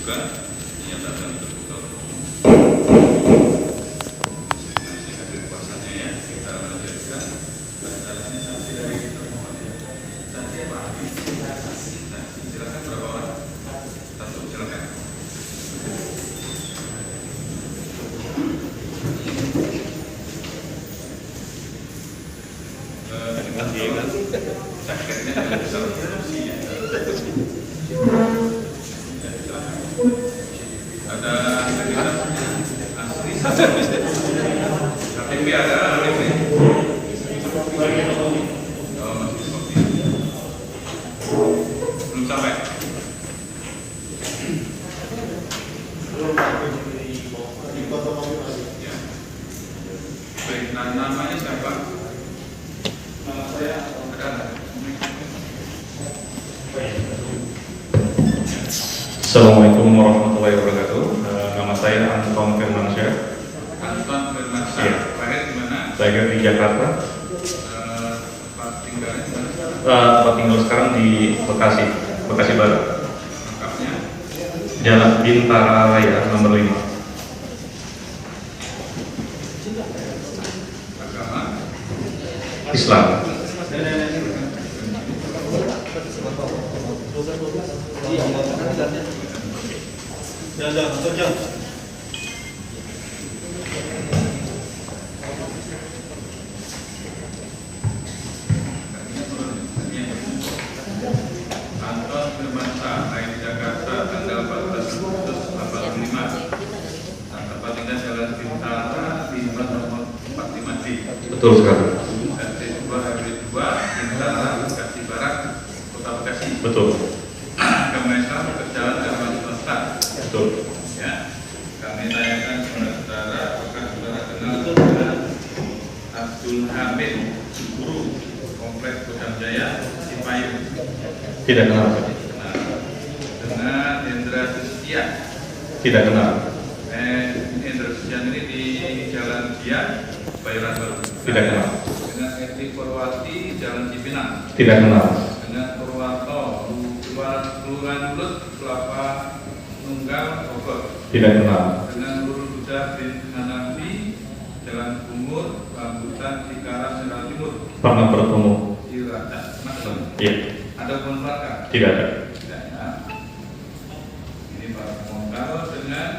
juga dinyatakan terbuka umum. Masih hadir kuasanya ya, kita lanjutkan. Bacaannya saksi dari termohon ya. Saksi apa? Saksi silakan berapa orang? Satu silakan. Sakitnya tidak bisa berfungsi ya. Ada asli KTP ada KTP. Oh masih seperti itu. Belum sampai. Ya. Baik, namanya siapa? Nama saya ada. Assalamualaikum warahmatullahi wabarakatuh. Nama saya Anton Firmansyah. Anton Firmansyah. Lahir di mana? Lahir di Jakarta. Tempat tinggalnya di mana? Tempat tinggal sekarang di Bekasi, Bekasi Barat. Lengkapnya? Jalan Bintara Raya nomor 5. Agama? Islam. Anton Firmansyah, lahir di Jakarta, tanggal 14 Agustus 85. Tempat tinggal Jalan Bintara, Bintara nomor 45D. Betul sekali. RT 2 RW 2, Bintara, Bekasi Barat, Kota Bekasi. Betul. Agama Islam berjalan dalam swasta. Betul. Ya, kami tanyakan kepada saudara, apakah saudara kenal dengan Abdul Hamid, guru Kompleks Kodam Jaya, Cipayung? Tidak kenal. Kenal. Dengan Hendra Sustian. Tidak kenal. Hendra Sustian ini di Jalan Dia, Bayoran Baru. Tidak kenal. Dengan Eti Purwati, Jalan Cipinang. Tidak kenal. Dengan Purwanto, Kelurahan Lulut, Kelapa Nunggal, Bogor. Tidak kenal. Dengan Nurul Huda bin Hanafi, Jalan Bungur, Rambutan, Cikarang, Jalan Timur. Pernah bertemu? Tidak. Maksud? Iya. Ada hubungan keluarga? Tidak ada. Tidak ya. Ini Pak Mongkal dengan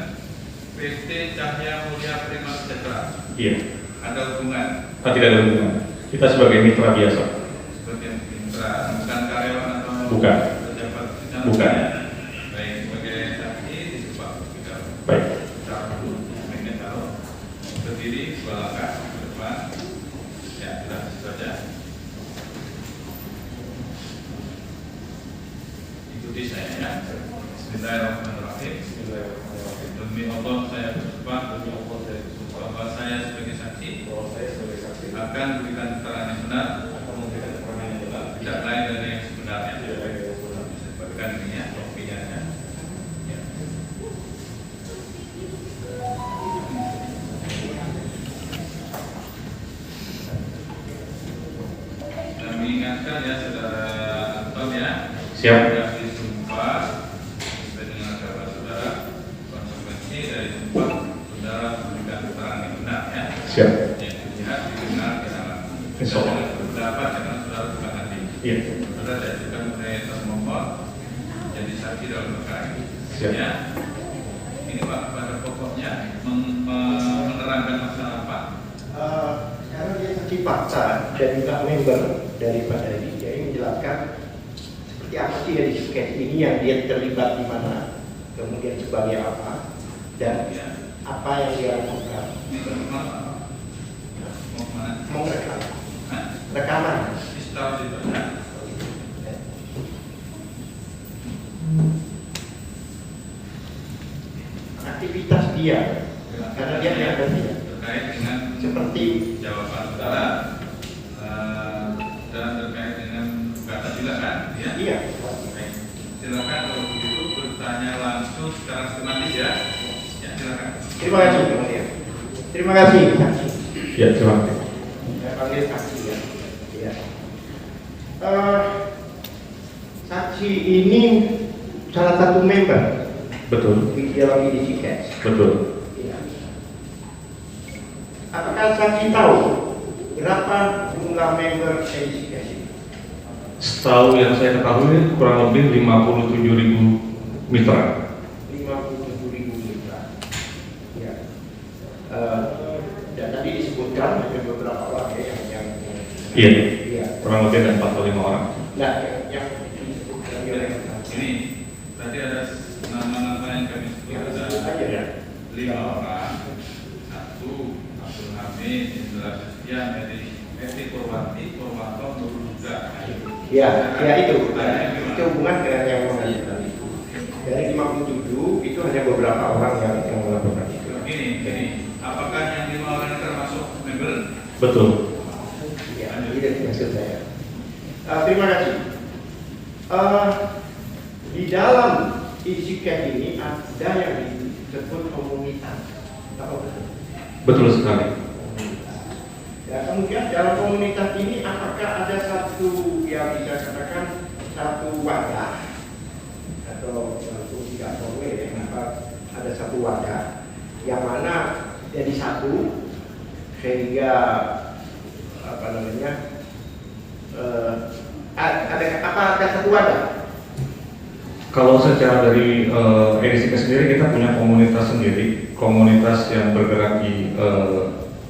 PT Cahya Mulia Prima Sejahtera. Iya. Ada hubungan? Tidak ada hubungan. Kita sebagai mitra biasa. Sebagai mitra, bukan karyawan atau Bukan. pejabat di sana? Bukan. Baik, sebagai saksi dicoba kita. Baik. Satu, ingin tahu berdiri belakang ke depan. Ya, sudah saja. Ikuti saya ya. Bismillahirrahmanirrahim. Demi Allah saya bersumpah. Bahwa saya sebagai saksi akan memberikan keterangan yang benar. Tidak lain dari yang sebenarnya. Sebutkan ini ya, kopinya ya. Ya. Dan mengingatkan ya saudara Anton ya. Siap. Sudah disumpah sesuai dengan agama saudara. Konsekuensi dari sumpah saudara memberikan keterangan yang benar ya. Siap. Yang dilihat didengar dalam Insya Allah. pendapat dengan saudara bukan nanti. Iya. Saudara diajukan oleh termohon jadi saksi dalam perkara ini. Siap. Ya. Ini Pak pada pokoknya menerangkan masalah apa? Karena dia saksi fakta dan juga member daripada ini, dia menjelaskan seperti apa sih dari case ini yang dia terlibat di mana, kemudian sebagai apa dan Ya. apa yang dia lakukan. Ini termohon mau kemana? Mau rekam, Hah? rekaman. Istirahat itu ya. Aktivitas dia, karena dia ada dia. Terkait dengan Seperti jawaban saudara dan terkait dengan kata silakan ya. iya. Baik. Silakan kalau begitu bertanya langsung secara sistematis ya. Ya silakan. Terima kasih, kemudian. Terima kasih, saksi. Ya, terima kasih. Saya panggil saksi ya. Iya. Saksi ini salah satu member Betul. di dalam edisi cash. Betul. Ya. Apakah saksi tahu berapa jumlah member edisi cash ini? Setahu yang saya ketahui kurang lebih 57.000 mitra. 57.000 mitra. Ya. Dan tadi disebutkan ada beberapa orang ya yang Iya. iya. Kurang lebih ada 4 atau 5 orang. Nah, yang disebutkan oleh Ini tadi ada nama-nama yang kami sebut ada aja ya. 5 orang. Satu Abdul Hamid, Indra Setia, Meti Purwanti, Purwanto, Nurul juga. Ya, ya itu hubungan dengan yang mengajukan tadi. Dari 57 itu hanya beberapa orang yang melakukan itu. Ini, apakah yang 5 orang ini termasuk member? Betul. Ya, itu maksud saya. Terima kasih. Di dalam isi cash ini ada yang disebut komunitas. Apa betul? Betul sekali. Ya, kemudian dalam komunitas ini apakah ada satu yang bisa katakan satu wadah atau tidak formal ya, ada satu wadah yang mana jadi satu sehingga apa namanya ada satu wadah. Kalau secara dari edisi sendiri kita punya komunitas sendiri, komunitas yang bergerak di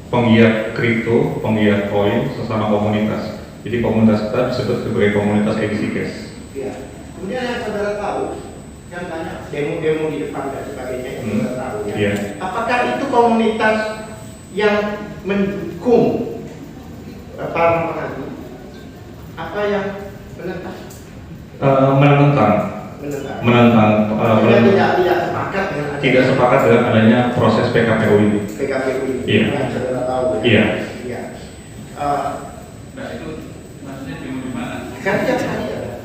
penggiat kripto, penggiat koin, sesama komunitas. Jadi komunitas kita disebut sebagai komunitas edisi cash. Ya. Kemudian yang saudara tahu, kan banyak demo-demo di depan dan sebagainya yang saudara tahu ya. Iya. Apakah itu komunitas yang mendukung para pengadu? Apa yang menentang? Menentang tidak sepakat dengan tidak sepakat dengan adanya proses PKPU ini. PKPU ini. Iya. Yang saudara tahu ya. Iya. Iya. Nah itu maksudnya demo di mana? Kan tiap hari ada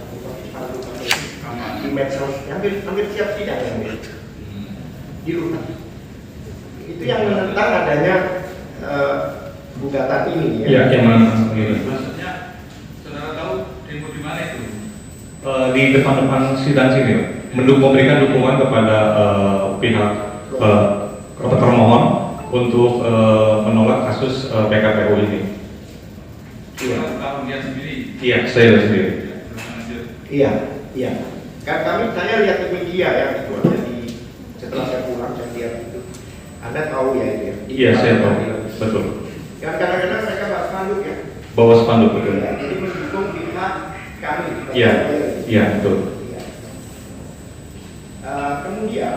di medsos, hampir tiap sidang yang di rumah. Itu yang menentang adanya gugatan ini ya. Iya, yang menentang ini. Maksudnya saudara tahu demo di mana itu? Di depan-depan sidang sini, memberikan dukungan kepada pihak termohon untuk menolak kasus PKPU ini. Saudara tahu dia sendiri. Iya, saya sendiri. Iya, iya. Kan saya lihat di media ya itu ada di setelah saya pulang saya lihat itu. Anda tahu ya itu ya? Iya, saya tahu. Betul. Kan kadang-kadang mereka bawa spanduk ya. Bawa spanduk betul. Ya, jadi mendukung pihak kami. Iya, iya betul. Ya. Kemudian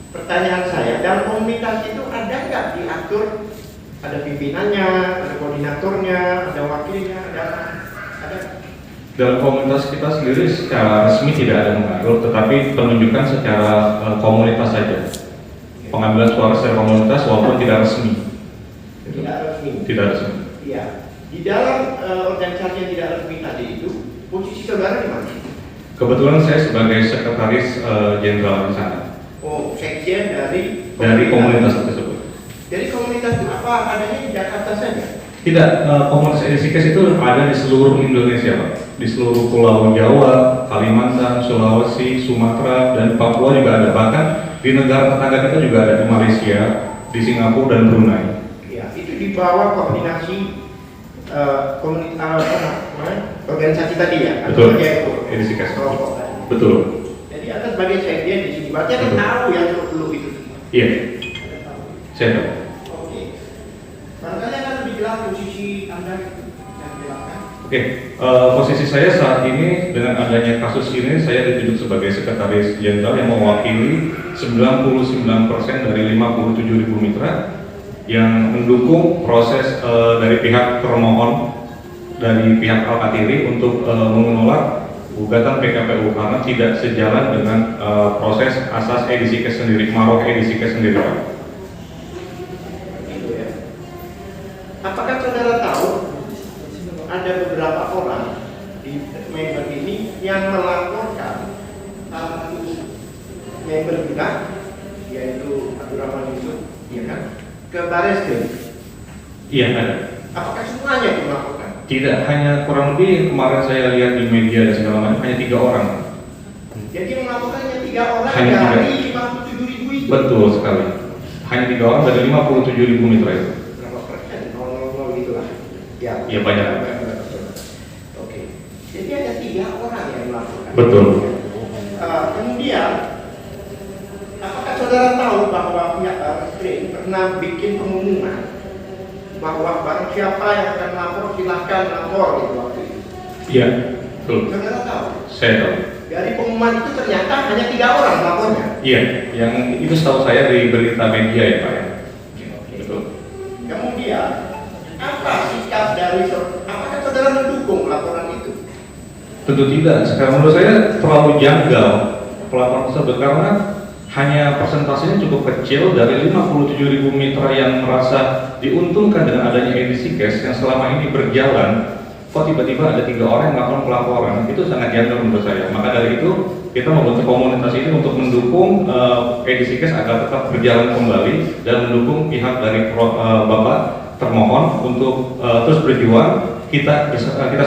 pertanyaan saya, dalam komunitas itu ada nggak diatur? Ada pimpinannya, ada koordinatornya, ada wakilnya, ada. Dalam komunitas kita sendiri secara resmi tidak ada mengatur, tetapi penunjukan secara komunitas saja. Pengambilan suara secara komunitas walaupun tidak resmi. Tidak resmi. Tidak resmi. Iya. Di dalam organisasi yang tidak resmi tadi itu, posisi saudara di mana? Kebetulan saya sebagai sekretaris jenderal di sana. Oh, sekjen dari komunitas tersebut. Dari komunitas itu apa adanya di Jakarta saja? Tidak, komunitas edisi cash itu ada di seluruh Indonesia, Pak. Di seluruh Pulau Jawa, Kalimantan, Sulawesi, Sumatera, dan Papua juga ada. Bahkan di negara tetangga kita juga ada, di Malaysia, di Singapura, dan Brunei. Ya, itu di bawah koordinasi organisasi tadi ya? Betul, edisi cash. Betul. Jadi Anda sebagai sekjen di sini, berarti Anda tahu yang perlu itu semua? Iya, saya tahu. Oke. Barangkali akan lebih jelas posisi Anda itu, yang jelaskan. Oke, posisi saya saat ini dengan adanya kasus ini saya ditunjuk sebagai sekretaris jenderal yang mewakili 99% dari 57.000 mitra yang mendukung proses dari pihak termohon dari pihak Al-Katiri untuk menolak gugatan PKPU karena tidak sejalan dengan proses asas edisi cash sendiri, marok edisi cash sendiri, Pak. Gitu ya. Apakah saudara tahu ada beberapa orang di member ini yang melaporkan salah satu member kita yaitu Abdurrahman Yusuf, ya kan, ke Bareskrim? Iya, ada. Apakah semuanya itu melaporkan? Tidak, hanya kurang lebih kemarin saya lihat di media dan segala macam hanya 3 orang. Jadi yang melaporkannya 3 orang Hanya dari 57.000 itu. Betul sekali. Hanya 3 orang dari 57.000 mitra itu. Berapa persen? 0,00 gitu lah. Ya. Iya, banyak. Oke. Jadi ada 3 orang yang melaporkan. Betul. Kemudian, apakah saudara tahu bahwa pihak Barreskrim pernah bikin pengumuman bahwa barang siapa yang akan melapor silahkan lapor gitu waktu itu? Iya, betul. Saudara tahu? Saya tahu. Dari pengumuman itu ternyata hanya 3 orang melapornya. Iya, yang itu setahu saya dari berita media ya Pak ya. Betul. Kemudian, apa sikap dari apakah saudara mendukung laporan itu? Tentu tidak. Sekarang menurut saya terlalu janggal pelaporan tersebut karena hanya persentasenya cukup kecil dari 57.000 mitra yang merasa diuntungkan dengan adanya edisi cash yang selama ini berjalan. Kok tiba-tiba ada 3 orang yang melakukan pelaporan, itu sangat janggal menurut saya. Maka dari itu kita membentuk komunitas ini untuk mendukung edisi cash agar tetap berjalan kembali dan mendukung pihak dari Bapak termohon untuk terus berjuang. Kita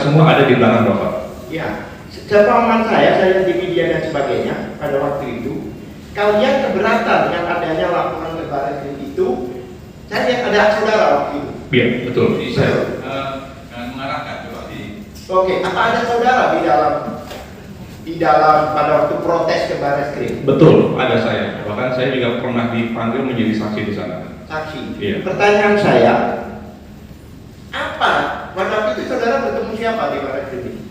semua ada di belakang Bapak. Ya, sepemahaman saya di media dan sebagainya pada waktu itu, kalian keberatan dengan adanya laporan ke Barreskrim itu. Saya lihat ada saudara waktu itu. Iya, betul. Jadi saya mengarahkan coba di. Oke, apa ada saudara di dalam pada waktu protes ke Barreskrim? Betul, ada saya. Bahkan saya juga pernah dipanggil menjadi saksi di sana. Saksi. Iya. Pertanyaan saya, apa pada waktu itu saudara bertemu siapa di Barreskrim?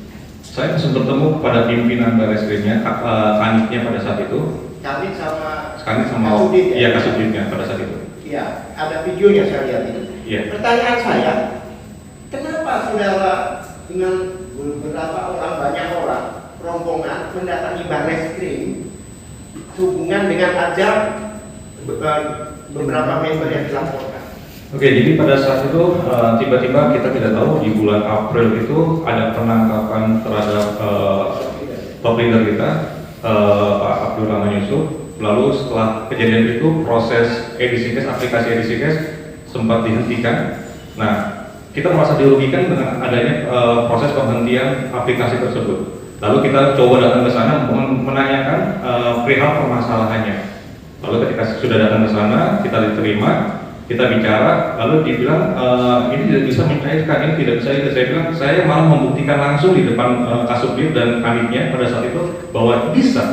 Saya langsung bertemu pada pimpinan Barreskrimnya, kanitnya pada saat itu. Kanit sama Kasubdit ya? Iya, Kasubditnya pada saat itu. Iya, ada videonya saya lihat itu. Iya. Pertanyaan saya, kenapa saudara dengan beberapa orang, banyak orang, rombongan mendatangi Barreskrim hubungan dengan ada beberapa member yang dilaporkan? Oke, jadi pada saat itu tiba-tiba kita tidak tahu di bulan April itu ada penangkapan terhadap top leader kita, Pak Abdul Rahman Yusuf. Lalu setelah kejadian itu proses edisi cash, aplikasi edisi cash sempat dihentikan. Nah, kita merasa dirugikan dengan adanya proses penghentian aplikasi tersebut. Lalu kita coba datang ke sana menanyakan perihal permasalahannya. Lalu ketika sudah datang ke sana, kita diterima, kita bicara, lalu dibilang ini tidak bisa mencairkan, ini tidak bisa itu. Saya bilang saya malah membuktikan langsung di depan Kasubdit dan kanitnya pada saat itu bahwa bisa,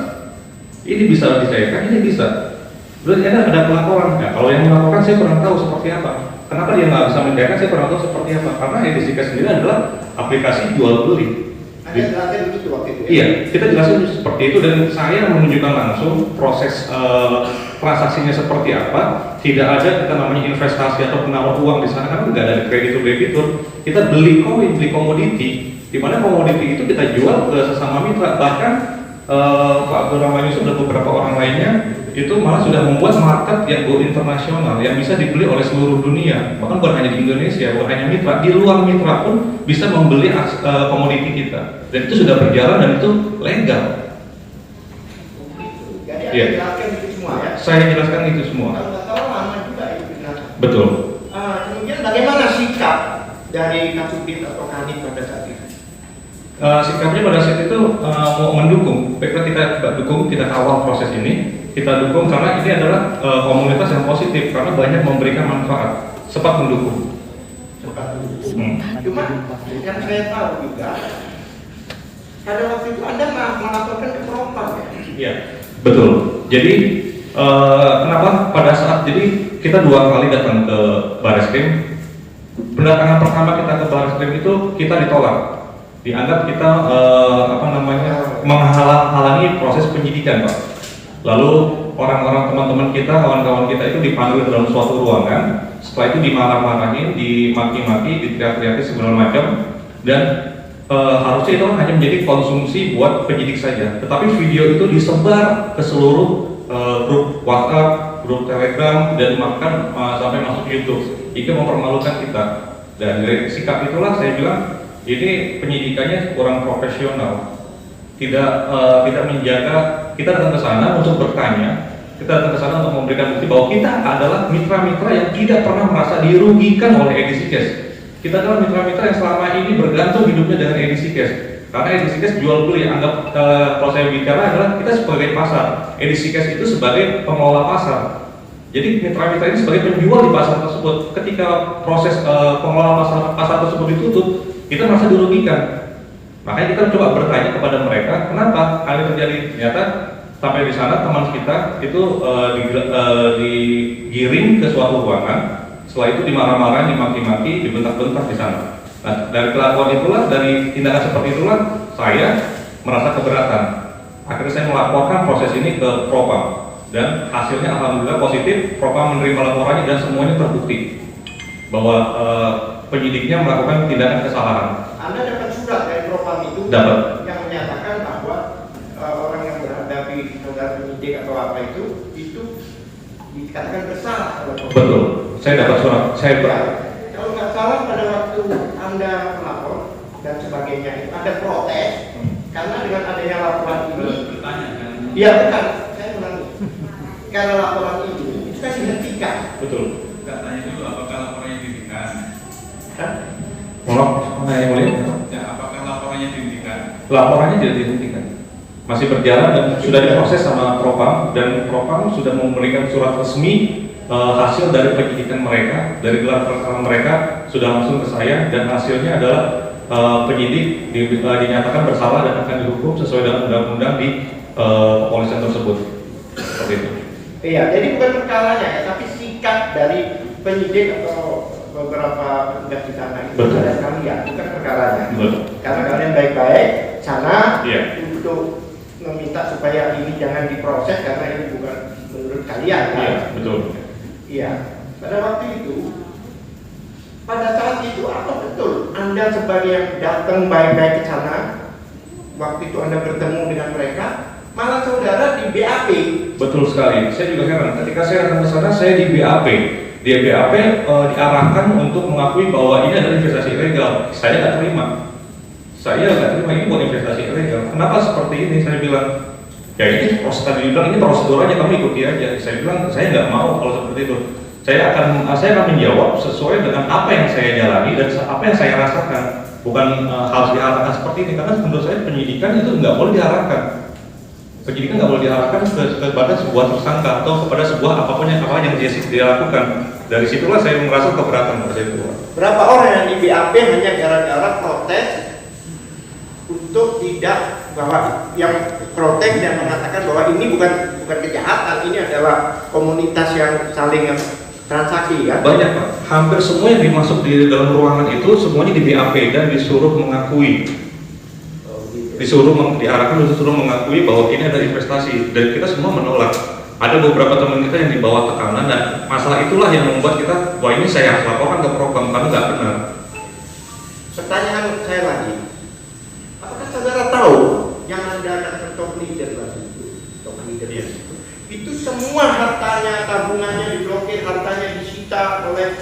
ini bisa dicairkan, ini bisa. Berarti ada pelaporan. Nah, kalau yang melaporkan saya kurang tahu seperti apa. Kenapa dia nggak bisa mencairkan? Saya kurang tahu seperti apa. Karena edisi cash sendiri adalah aplikasi jual beli. Ada jelasin dulu tuh waktu itu ya? Iya, kita jelasin seperti itu dan saya menunjukkan langsung proses transaksinya seperti apa. Tidak ada kita namanya investasi atau penawar uang di sana kan nggak ada kreditur debitur. Kita beli koin, beli komoditi, di mana komoditi itu kita jual ke sesama mitra. Bahkan Pak Abdul Rahman Yusuf dan beberapa orang lainnya itu malah sudah membuat market yang go internasional yang bisa dibeli oleh seluruh dunia. Bahkan bukan hanya di Indonesia, bukan hanya mitra, di luar mitra pun bisa membeli komoditi kita. Dan itu sudah berjalan dan itu legal. Jadi ada Iya. jelaskan itu semua ya? Saya jelaskan itu semua. Kalau nggak salah lama juga itu penjelasan. Betul. Kemudian bagaimana sikap dari Kasubdit atau Kanit pada saat itu? Sikapnya pada saat itu mau mendukung. Baiklah kita dukung, kita kawal proses ini. Kita dukung karena ini adalah komunitas yang positif karena banyak memberikan manfaat. Sempat mendukung. Cuma yang saya tahu juga pada waktu itu Anda melaporkan ke Propam ya? Iya, betul. Jadi kenapa pada saat jadi kita 2 kali datang ke Barreskrim. Pendatangan pertama kita ke Barreskrim itu kita ditolak. Dianggap kita menghalangi proses penyidikan, Pak. Lalu orang-orang teman-teman kita, kawan-kawan kita itu dipanggil ke dalam suatu ruangan. Setelah itu dimarah-marahin, dimaki-maki, diteriak-teriaki segala macam. Dan harusnya itu hanya menjadi konsumsi buat penyidik saja. Tetapi video itu disebar ke seluruh grup WhatsApp, grup Telegram, dan bahkan sampai masuk YouTube. Itu mempermalukan kita. Dan dari sikap itulah saya bilang ini penyidikannya kurang profesional. Tidak menjaga. Kita datang ke sana untuk bertanya, kita datang ke sana untuk memberikan bukti bahwa kita adalah mitra-mitra yang tidak pernah merasa dirugikan oleh edisi cash. Kita adalah mitra-mitra yang selama ini bergantung hidupnya dengan edisi cash. Karena edisi cash jual beli, anggap kalau saya bicara adalah kita sebagai pasar, edisi cash itu sebagai pengelola pasar. Jadi mitra-mitra ini sebagai penjual di pasar tersebut. Ketika proses pengelola pasar tersebut ditutup, kita merasa dirugikan. Makanya kita coba bertanya kepada mereka, kenapa hal ini terjadi? Ternyata sampai di sana teman kita itu digiring ke suatu ruangan. Setelah itu dimarah-marahin, dimaki-maki, dibentak-bentak di sana. Nah, dari kelakuan itulah, dari tindakan seperti itulah, saya merasa keberatan. Akhirnya saya melaporkan proses ini ke Propam. Dan hasilnya alhamdulillah positif, Propam menerima laporannya dan semuanya terbukti bahwa penyidiknya melakukan tindakan kesalahan. Anda dapat surat dari Propam itu Dapat. yang menyatakan bahwa orang yang menghadapi saudara penyidik atau apa itu dikatakan bersalah oleh Propam. Betul, saya dapat surat. Kalau nggak salah pada waktu Anda melapor dan sebagainya itu ada protes karena dengan adanya laporan ini. Bertanya kan? Iya bukan, saya ulangi. Karena laporan ini itu kan dihentikan. Betul. Tanya dulu apakah laporannya dihentikan? Yang mulia? Ya, apakah laporannya dihentikan? Laporannya tidak dihentikan, masih berjalan dan sudah diproses sama Propam, dan Propam sudah memberikan surat resmi hasil dari penyidikan mereka, dari gelar perkara mereka sudah langsung ke saya, dan hasilnya adalah penyidik dinyatakan bersalah dan akan dihukum sesuai dengan undang-undang di kepolisian tersebut. Seperti itu. Iya, jadi bukan perkaranya ya, tapi sikap dari penyidik atau beberapa petugas di sana itu terhadap kalian, bukan perkaranya. Betul. Karena kalian baik-baik sana Iya. untuk meminta supaya ini jangan diproses karena ini bukan menurut kalian. Kan? Iya, betul. Iya. Pada waktu itu, pada saat itu apa betul Anda sebagai yang datang baik-baik ke sana, waktu itu Anda bertemu dengan mereka, malah saudara di BAP. Betul sekali. Saya juga heran. Ketika saya datang ke sana, saya di BAP. Di BAP diarahkan untuk mengakui bahwa ini adalah investasi ilegal. Saya nggak terima. Saya nggak terima, ini bukan investasi ilegal. Kenapa seperti ini? Saya bilang, ya ini proses tadi bilang ini prosedurnya kamu ikuti aja. Saya bilang saya nggak mau kalau seperti itu. Saya akan menjawab sesuai dengan apa yang saya jalani dan apa yang saya rasakan. Bukan harus diarahkan seperti ini, karena menurut saya penyidikan itu nggak boleh diarahkan. Penyidikan nggak boleh diarahkan kepada sebuah tersangka atau kepada sebuah apapun yang dia lakukan. Dari situlah saya merasa keberatan pada itu. Berapa orang yang di BAP hanya gara-gara protes untuk tidak, bahwa yang protes dan mengatakan bahwa ini bukan kejahatan, ini adalah komunitas yang saling transaksi kan? Banyak Pak, hampir semua yang dimasuk di dalam ruangan itu semuanya di BAP dan disuruh mengakui. Disuruh mengakui bahwa ini ada investasi, dan kita semua menolak. Ada beberapa teman kita yang di bawah tekanan, dan masalah itulah yang membuat kita, wah ini saya harus laporkan ke Propam karena nggak benar. Pertanyaan saya lagi, apakah saudara tahu yang Anda katakan top leader lagi itu semua hartanya, tabungannya diblokir, hartanya disita oleh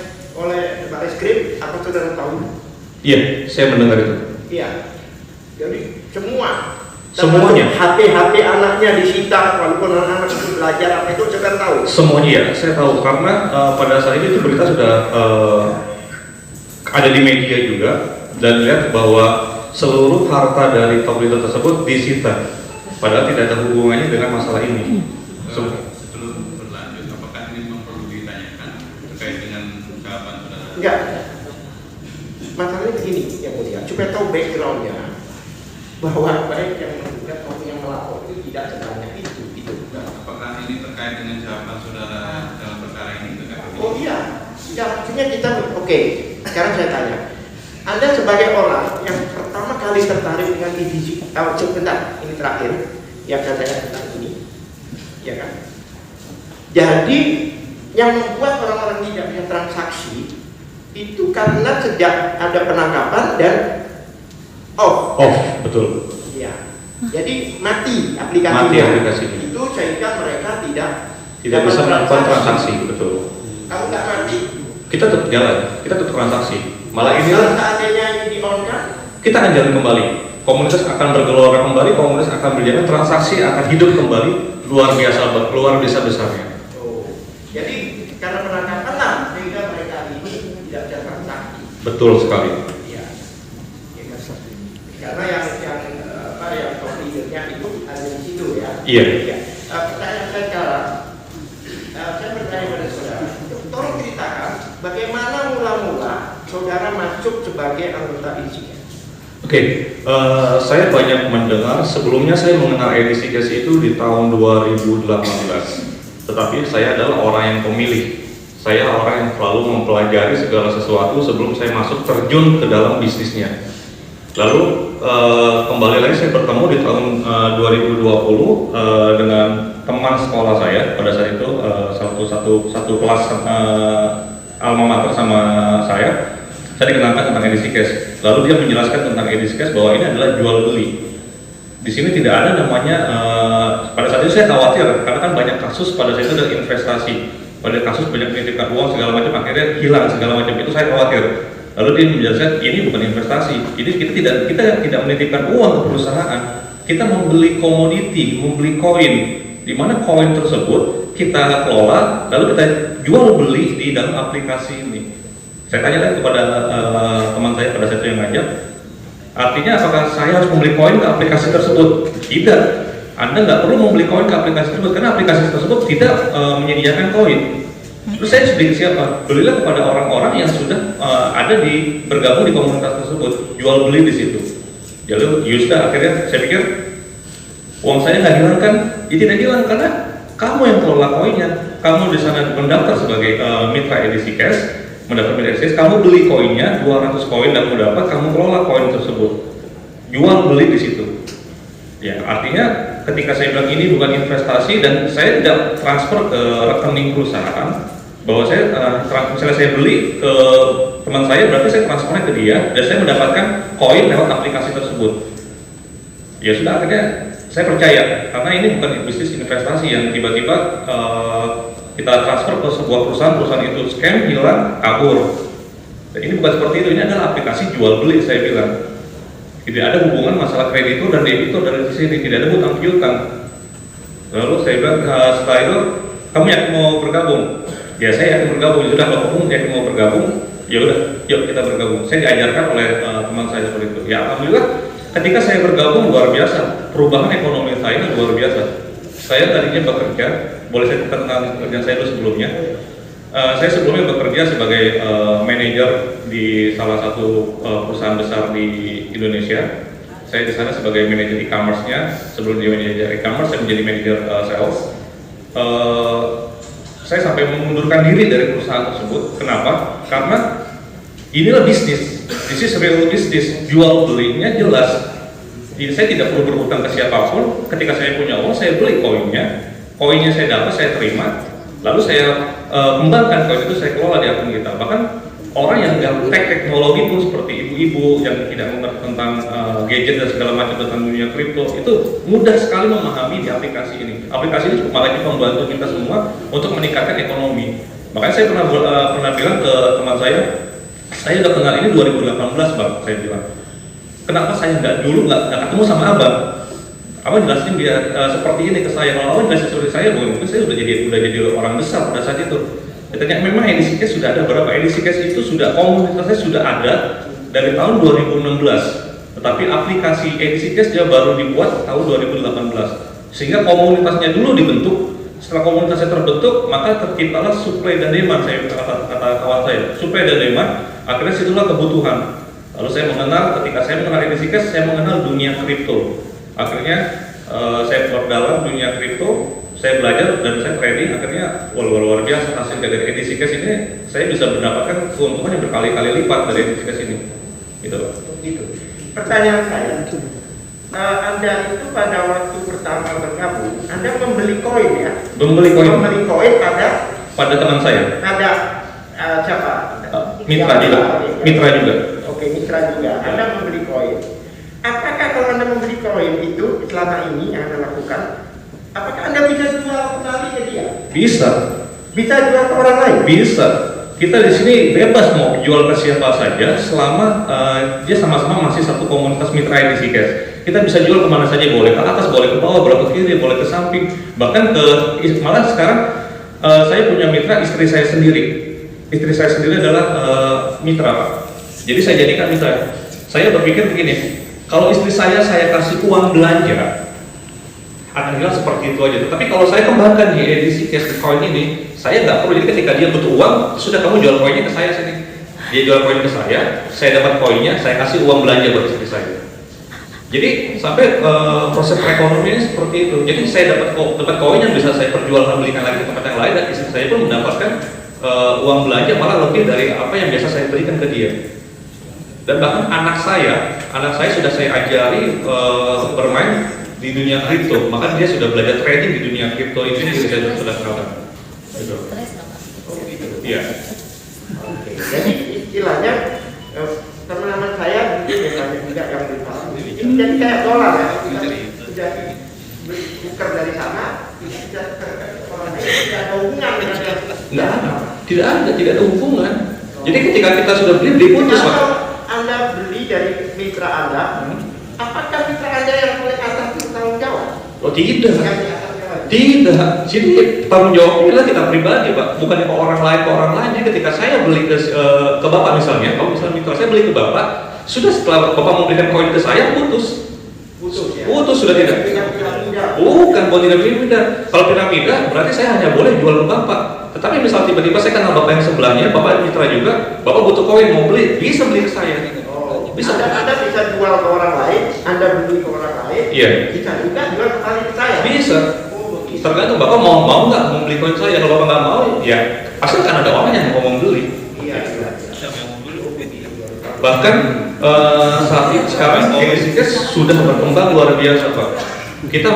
Barreskrim? Apa saudara tahu? Iya, saya mendengar itu. Iya. Jadi semuanya. HP anaknya disita, walaupun anak-anak itu belajar apa itu saudara tahu? Semuanya ya, saya tahu karena pada saat itu berita sudah ada di media juga, dan lihat bahwa seluruh harta dari top leader tersebut disita, padahal tidak ada hubungannya dengan masalah ini. Sebelum berlanjut, apakah ini memang perlu ditanyakan terkait dengan jawaban saudara? Enggak. Masalahnya begini, yang mulia, supaya tahu backgroundnya, bahwa baik yang menggugat maupun yang melapor itu tidak sebanyak itu. Apakah ini terkait dengan jawaban saudara dalam perkara ini? Oh iya, tidak, maksudnya kita oke. Sekarang saya tanya, Anda sebagai orang yang pertama kali tertarik dengan divisi, sebentar, ini terakhir yang saya tanya tentang ini, ya kan? Jadi yang membuat orang-orang tidak bisa transaksi itu karena sejak ada penangkapan dan off, betul. ya. Jadi mati aplikasinya. Mati aplikasinya. Itu sehingga mereka tidak Bisa melakukan transaksi, betul. Kalau nggak mati, Kita tetap jalan, kita tetap transaksi. Malah ini kalau seandainya ini di-on-kan, kita akan jalan kembali. Komunitas akan bergelora kembali, komunitas akan berjalan, transaksi akan hidup kembali, luar biasa besarnya. jadi karena penangkapan lah sehingga mereka ini tidak bisa transaksi. Betul sekali. Iya. Karena yang Iya. Ya. Pertanyaan saya sekarang, saya bertanya pada saudara, tolong ceritakan bagaimana mula-mula saudara masuk sebagai anggota ICS. Oke, saya banyak mendengar, sebelumnya saya mengenal edisi cash itu di tahun 2018. Tetapi saya adalah orang yang pemilih. Saya orang yang selalu mempelajari segala sesuatu sebelum saya masuk terjun ke dalam bisnisnya. Lalu kembali lagi saya bertemu di tahun 2020 dengan teman sekolah saya pada saat itu, satu kelas alma mater sama saya dikenalkan tentang edisi cash. Lalu dia menjelaskan tentang edisi cash bahwa ini adalah jual beli. Di sini tidak ada namanya, pada saat itu saya khawatir karena kan banyak kasus pada saat itu ada investasi, pada kasus banyak penitipan uang segala macam akhirnya hilang segala macam, itu saya khawatir. Lalu dia menjelaskan ini bukan investasi, ini kita tidak menitipkan uang ke perusahaan, kita membeli komoditi, membeli koin, di mana koin tersebut kita kelola, lalu kita jual beli di dalam aplikasi ini. Saya tanyakan kepada teman saya pada saat itu yang ngajak, artinya apakah saya harus membeli koin ke aplikasi tersebut? Tidak, Anda nggak perlu membeli koin ke aplikasi tersebut karena aplikasi tersebut tidak menyediakan koin. Terus saya sudah siapa? Belilah kepada orang-orang yang sudah bergabung di komunitas tersebut, jual beli di situ. Lalu Yusta akhirnya saya pikir uang saya nggak hilang kan? Ya tidak hilang karena kamu yang kelola koinnya, kamu di sana mendaftar sebagai mitra edisi cash, mendaftar mitra edisi cash, kamu beli koinnya 200 koin dan mendapat, kamu kelola koin tersebut, jual beli di situ. Ya artinya ketika saya bilang ini bukan investasi dan saya tidak transfer ke rekening perusahaan, bahwa saya misalnya saya beli ke teman saya, berarti saya transfernya ke dia dan saya mendapatkan koin lewat aplikasi tersebut. Ya sudah, akhirnya saya percaya karena ini bukan bisnis investasi yang tiba-tiba kita transfer ke sebuah perusahaan itu scam, hilang, kabur. Dan ini bukan seperti itu, ini adalah aplikasi jual beli. Saya bilang tidak ada hubungan masalah kreditur dan debitur dari sini, tidak ada hutang piutang. Lalu saya bilang setelah itu, kamu yakin mau bergabung? Ya saya yakin bergabung. Sudah, kalau kamu yakin mau bergabung, ya udah, yuk kita bergabung. Saya diajarkan oleh teman saya seperti itu. Ya alhamdulillah, ketika saya bergabung luar biasa, perubahan ekonomi saya luar biasa. Saya tadinya bekerja, boleh saya cerita tentang pekerjaan saya dulu sebelumnya. Saya sebelumnya bekerja sebagai manajer di salah satu perusahaan besar di Indonesia. Saya di sana sebagai manajer e-commerce-nya. Sebelum dia manajer e-commerce, saya menjadi manajer sales. Saya sampai mengundurkan diri dari perusahaan tersebut. Kenapa? Karena inilah bisnis. This is real business. Jual belinya jelas. Jadi saya tidak perlu berhutang ke siapapun. Ketika saya punya uang, saya beli koinnya. Koinnya saya dapat, saya terima. Lalu saya kembangkan koin itu, saya kelola di akun kita. Bahkan orang yang gaptek teknologi pun seperti ibu-ibu yang tidak mengerti tentang gadget dan segala macam tentang dunia kripto, itu mudah sekali memahami di aplikasi ini. Aplikasi ini malah membantu kita semua untuk meningkatkan ekonomi. Makanya saya pernah bilang ke teman saya udah kenal ini 2018 bang, saya bilang. Kenapa saya dulu nggak ketemu sama abang? Abang jelasin dia seperti ini ke saya. Kalau abang jelasin seperti saya, mungkin saya udah jadi orang besar pada saat itu. Katanya memang edisi cash sudah ada berapa? Edisi cash itu sudah, komunitasnya sudah ada dari tahun 2016. Tetapi aplikasi edisi cash dia baru dibuat tahun 2018. Sehingga komunitasnya dulu dibentuk. Setelah komunitasnya terbentuk, maka terciptalah supply dan demand. Saya kata kawan saya, supply dan demand. Akhirnya situlah kebutuhan. Lalu saya mengenal, ketika saya mengenal edisi cash, saya mengenal dunia kripto. Akhirnya saya berdalam dunia kripto, saya belajar dan saya trading. Akhirnya luar biasa hasil dari edisi cash ini. Saya bisa mendapatkan keuntungan yang berkali-kali lipat dari edisi cash ini. Gitu Pak. Gitu. Pertanyaan saya, Anda itu pada waktu pertama bergabung, Anda membeli koin ya? Membeli koin pada teman saya. Pada siapa? Mitra juga. Mitra juga. Oke, mitra juga. Anda membeli koin. Apakah kalau Anda membeli koin itu selama ini yang Anda lakukan, apakah Anda bisa jual kembali ke dia? Bisa. Bisa jual ke orang lain? Bisa. Kita di sini bebas mau jual ke siapa saja selama dia sama-sama masih satu komunitas mitra edisi cash. Kita bisa jual kemana saja, boleh ke atas, boleh ke bawah, boleh ke kiri, boleh ke samping, bahkan malah sekarang saya punya mitra istri saya sendiri. Istri saya sendiri adalah mitra Pak. Jadi saya jadikan mitra. Saya berpikir begini, kalau istri saya kasih uang belanja, akan hilang seperti itu aja. Tapi kalau saya kembangkan di edisi cash coin ini, saya nggak perlu. Jadi ketika dia butuh uang, sudah kamu jual koinnya ke saya sini. Dia jual koin ke saya dapat koinnya, saya kasih uang belanja buat istri saya. Jadi sampai proses perekonomiannya seperti itu. Jadi saya dapat koin yang bisa saya perjualbelikan lagi ke tempat yang lain, dan istri saya pun mendapatkan uang belanja malah lebih dari apa yang biasa saya berikan ke dia. Dan bahkan anak saya sudah saya ajari bermain di dunia kripto, maka dia sudah belajar trading di dunia kripto ini, jadi saya sudah kenalkan. Gitu. Iya. Oke. Jadi istilahnya teman-teman saya biasanya juga yang berpaham ini jadi kayak dolar ya, sudah tukar dari sana, tidak ada hubungan dengan tidak ada hubungan. Jadi ketika kita sudah beli putus, Pak. Anda beli dari mitra Anda, apakah mitra Anda yang oleh atas itu tanggung jawab? Oh tidak. Tidak. Jadi tanggung jawabnya adalah kita pribadi, Pak. Bukan ke orang lain. Jadi ketika saya beli ke Bapak misalnya, kalau misalnya mitra saya beli ke Bapak, sudah setelah Bapak memberikan koin ke saya, putus ya? Putus sudah tidak. Bukan tidak piramida. Kalau piramida berarti saya hanya boleh jual ke Bapak. Tetapi misal tiba-tiba saya kenal Bapak yang sebelahnya, Bapak mitra juga, Bapak butuh koin mau beli, bisa beli ke saya. Bisa. Anda bisa jual ke orang lain, Anda beli ke orang lain, iya. Bisa juga jual kembali ke saya. Bisa. Tergantung Bapak mau nggak membeli koin saya. Kalau Bapak nggak mau, ya asalkan ada orang yang mau membeli. Iya. Bahkan saat ini sekarang edisi cash sudah berkembang luar biasa, Pak. Kita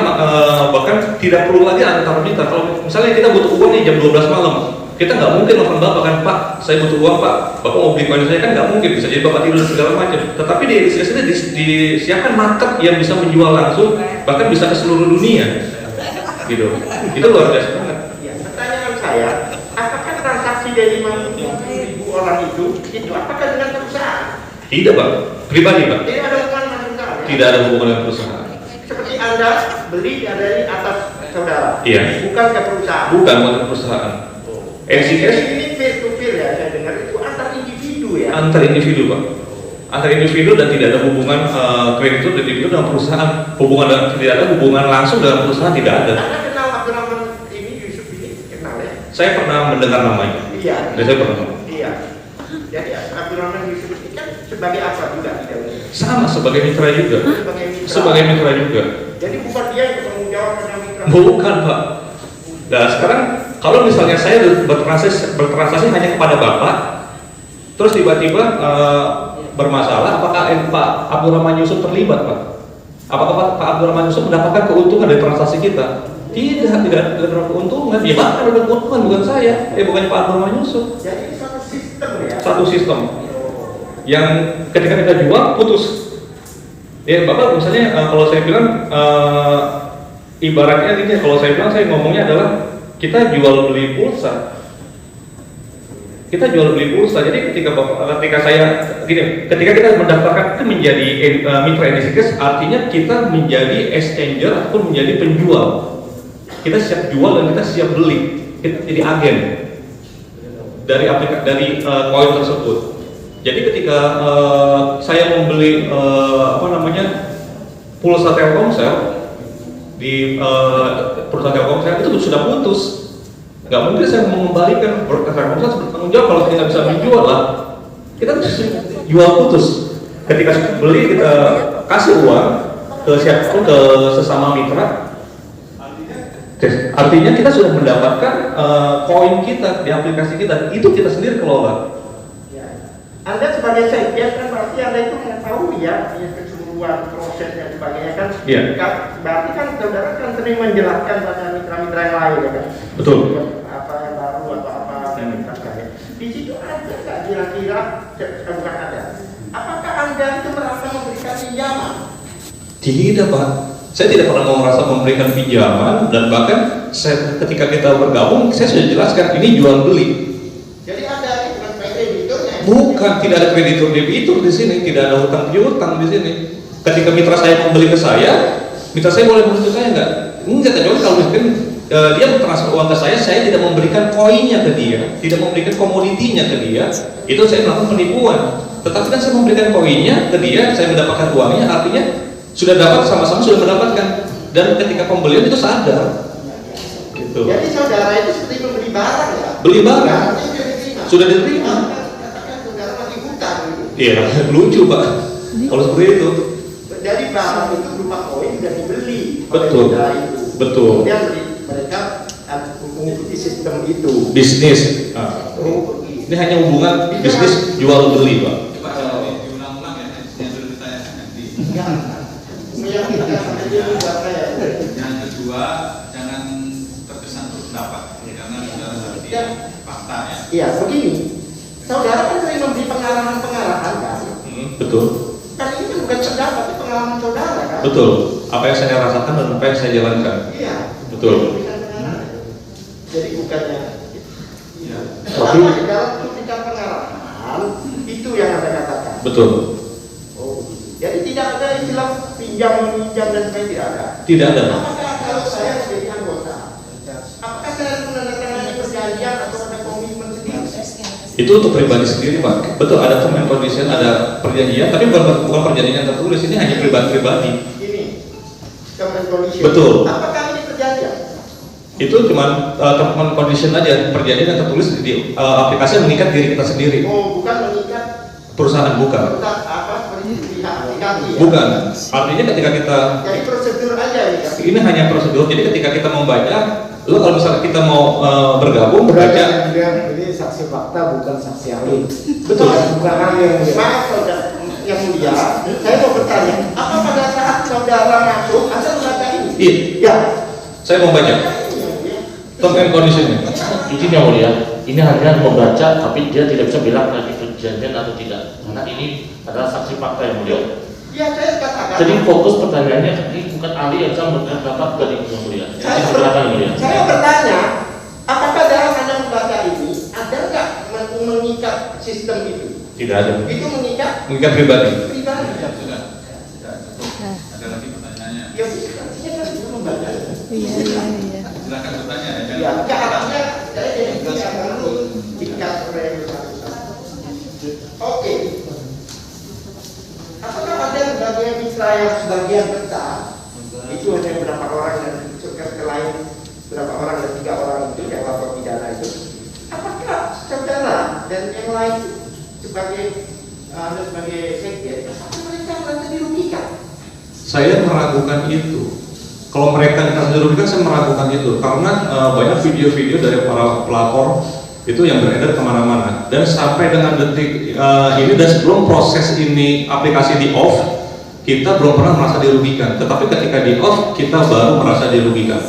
bahkan tidak perlu lagi antar mitra. Kalau misalnya kita butuh uang nih jam 12 malam, kita nggak mungkin nelfon Bapak kan, Pak, saya butuh uang Pak, Bapak mau beli koin saya, kan nggak mungkin. Bisa jadi Bapak tidur segala macam. Tetapi di edisi cash ini disiapkan market yang bisa menjual langsung, bahkan bisa ke seluruh dunia. Gitu. Itu luar biasa banget. Ya, pertanyaan saya, apakah transaksi dari 50.000 orang itu apakah dengan perusahaan? Tidak, Pak. Pribadi, Pak. Tidak ada hubungan dengan perusahaan. Tidak ada hubungan dengan perusahaan. Seperti Anda beli dari atas saudara. Iya. Bukan ke perusahaan. Bukan perusahaan. Edisi cash ini peer to peer ya, saya dengar itu antar individu ya. Antar individu, Pak. Antar individu dan tidak ada hubungan kreditur dan individu dengan perusahaan. Tidak ada hubungan langsung dengan perusahaan, tidak ada. Anda kenal Abdurrahman ini, Yusuf ini, kenal ya? Saya pernah mendengar namanya. Iya. Dan saya pernah. Iya. Jadi Abdurrahman Yusuf ini kan sebagai apa juga tidak? Sama sebagai mitra juga. Sebagai mitra juga. Jadi bukan dia yang bertanggung jawab dengan mitra. Bukan, Pak. Nah sekarang kalau misalnya saya bertransaksi hanya kepada Bapak, terus tiba-tiba bermasalah, apakah Pak Abdurrahman Yusuf terlibat, Pak? Apakah Pak Abdurrahman Yusuf mendapatkan keuntungan dari transaksi kita? Tidak ada keuntungan. Ya Bapak ada keuntungan, bukan saya. Bukan Pak Abdurrahman Yusuf. Jadi ini satu sistem ya. Satu sistem. Yang ketika kita jual putus. Ya Bapak misalnya kalau saya bilang ibaratnya ini, kalau saya bilang, saya ngomongnya adalah kita jual beli pulsa. Kita jual beli pulsa. Jadi ketika kita mendaftarkan itu menjadi mitra edisi cash, artinya kita menjadi exchanger ataupun menjadi penjual. Kita siap jual dan kita siap beli. Kita jadi agen dari koin tersebut. Jadi ketika saya membeli pulsa Telkomsel di perusahaan Telkomsel itu sudah putus. Nggak mungkin saya mengembalikan Telkomsel bertanggung jawab kalau kita bisa menjual lah. Kita jual putus. Ketika beli kita kasih uang ke siapapun, ke sesama mitra. Artinya kita sudah mendapatkan koin kita di aplikasi kita. Itu kita sendiri kelola. Anda sebagai sekjen kan berarti Anda itu mengetahui ya keseluruhan proses dan sebagainya kan. Iya. Berarti kan saudara kan sering menjelaskan pada mitra-mitra yang lain ya kan. Betul. Apa yang baru atau apa yang mitra saya. Di situ ada nggak kira-kira bukan ada. Apakah Anda itu merasa memberikan pinjaman? Tidak, Pak. Saya tidak pernah merasa memberikan pinjaman, dan bahkan ketika kita bergabung saya sudah jelaskan ini jual beli. Jadi ada bukan krediturnya. Bukan, tidak ada kreditur debitur di sini, tidak ada hutang piutang di sini. Ketika mitra saya membeli ke saya, mitra saya boleh membeli ke saya enggak? Enggak, kecuali kalau mungkin dia transfer uang ke saya tidak memberikan koinnya ke dia, tidak memberikan komoditinya ke dia, itu saya melakukan penipuan. Tetapi kan saya memberikan koinnya ke dia, saya mendapatkan uangnya, artinya sudah dapat, sama-sama sudah mendapatkan. dan ketika pembelian itu sadar. Gitu. Jadi saudara itu seperti membeli barang ya? Beli barang. Barangnya sudah diterima. Sudah diterima. Katakan saudara masih hutang gitu. Iya, lucu Pak. Kalau seperti itu. Jadi barang itu berupa koin sudah dibeli oleh Betul. saudara itu. Betul. Kemudian mereka mengikuti sistem itu. Bisnis. Oh, Ini hanya hubungan bisnis jual beli Pak. Coba diulang-ulang ya, yang sudah ditanyakan nanti. Meyakinkan saja buat saya. Yang kedua, jangan terkesan berpendapat karena saudara tadi fakta ya. Iya, begini. Saudara kan sering memberi pengarahan-pengarahan kan? Betul. Kan ini kan bukan pendapat, ini pengalaman saudara kan? Betul. Apa yang saya rasakan dan apa yang saya jalankan. Iya. Betul. Jadi bukannya. Iya. Tapi dalam memberikan pengarahan itu yang Anda katakan. Betul. Oh, jadi tidak ada istilah pinjam meminjam dan sebagainya, tidak ada. Tidak ada. Apakah kalau saya menjadi anggota, apakah saya harus menandatangani perjanjian atau ada komitmen sendiri? Itu untuk pribadi sendiri Pak. Betul, ada term and condition, ada perjanjian, tapi bukan perjanjian yang tertulis. Ini hanya pribadi. Ini term and condition. Betul. Apakah ini perjanjian? Itu cuma term and condition aja, perjanjian yang tertulis di aplikasi yang mengikat diri kita sendiri. Oh, bukan mengikat Perusahaan bukan. tentang apa seperti pihak aplikasi ya? Bukan. Artinya ketika kita Jadi prosedur aja ya. ini hanya prosedur. Jadi ketika kita membaca, lo kalau misalnya kita mau bergabung Berarti baca. ini saksi fakta bukan saksi ahli. Betul. Bukan ahli yang mulia. Maaf saudara yang mulia, saya mau bertanya, apa pada saat saudara masuk, Anda membaca ini? Iya, Ya. saya mau baca term and condition-nya. Izin yang mulia, ini hanya membaca tapi dia tidak bisa bilang lagi perjanjian atau tidak. Karena ini adalah saksi fakta yang mulia. Ya, saya katakan. Jadi fokus pertanyaannya ini bukan ahli yang bisa berpendapat dari yang mulia. Jadi silakan yang mulia. Saya bertanya, apakah dalam Anda membaca ini ada nggak mengikat sistem itu? Tidak ada. Itu mengikat Mengikat pribadi. pribadi. Sudah. Ada lagi pertanyaannya. Ya, artinya kan itu membaca. Iya. Silakan bertanya ya. Ya, enggak artinya saya jadi tidak perlu diikat oleh Oke. Apakah ada sebagian mitra yang sebagian besar itu hanya berapa orang dan ke lain berapa orang dan 3 orang itu yang lapor pidana itu? Apakah saudara dan yang lain sebagai sebagai sekjen, apakah mereka merasa dirugikan? Saya meragukan itu. Kalau mereka merasa dirugikan, saya meragukan itu karena banyak video-video dari para pelapor itu yang beredar kemana-mana dan sampai dengan detik ini dan sebelum proses ini aplikasi di off kita belum pernah merasa dirugikan, tetapi ketika di off kita baru merasa dirugikan.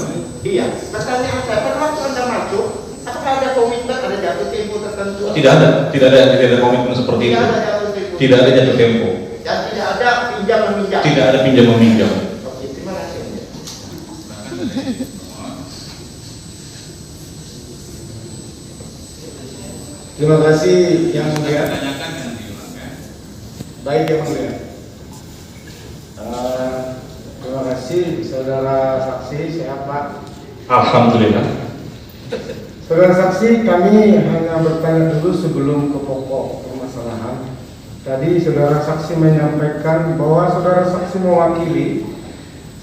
Iya, pertanyaan saya, pada waktu Anda masuk, apakah ada komitmen, ada jatuh tempo tertentu? Tidak ada komitmen seperti itu. Tidak ada jatuh tempo. Tidak ada jatuh tempo. Dan tidak ada pinjam meminjam. Tidak ada pinjam meminjam. Oke, terima kasih. Silakan dari Terima kasih yang mulia. tanyakan yang diulang ya. Baik yang mulia. Terima kasih saudara saksi, sehat Pak. Alhamdulillah. Saudara saksi, kami hanya bertanya dulu sebelum ke pokok permasalahan. Tadi saudara saksi menyampaikan bahwa saudara saksi mewakili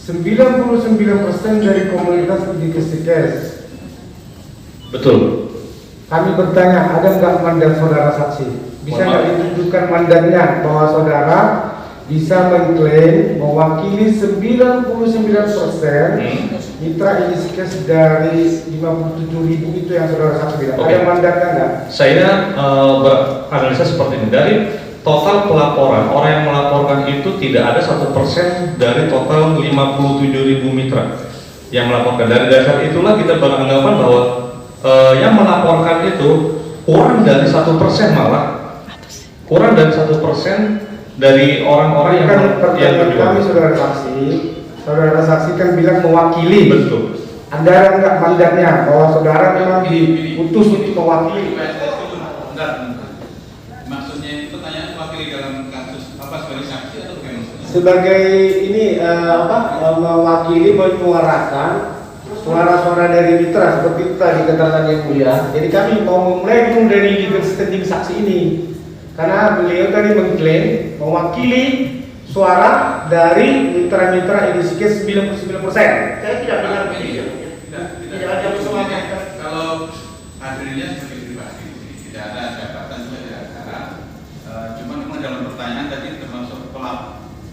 99% dari komunitas Idikes. Betul. Kami bertanya, ada nggak mandat saudara saksi? Bisa nggak ditunjukkan mandatnya bahwa saudara bisa mengklaim mewakili 99% mitra Idikes dari 57.000 itu yang saudara saksi bilang. Oke. Ada mandatnya nggak? Saya beranalisa seperti ini. Dari total pelaporan, orang yang melaporkan itu tidak ada 1% dari total 57.000 mitra yang melaporkan. Dari dasar itulah kita beranggapan bahwa yang melaporkan itu kurang dari 1% malah. Kurang dari 1% dari orang-orang yang Kan pertanyaan berjuang. kami saudara saksi kan bilang mewakili. Betul. Ada nggak mandatnya bahwa saudara memang diutus untuk mewakili? Bentar. Maksudnya itu pertanyaan wakili dalam kasus apa sebagai saksi atau bagaimana maksudnya? Sebagai ini mewakili menyuarakan suara-suara dari mitra seperti itu tadi keterangan yang mulia. Jadi kami mau mulai dulu dari legal standing saksi ini karena beliau tadi mengklaim mewakili suara dari mitra-mitra edisi cash 99%. Saya tidak dengar begitu. Tidak ada semuanya. Kalau hadirnya sebagai pribadi, tidak ada jabatan juga tidak ada. Cuma memang dalam pertanyaan tadi termasuk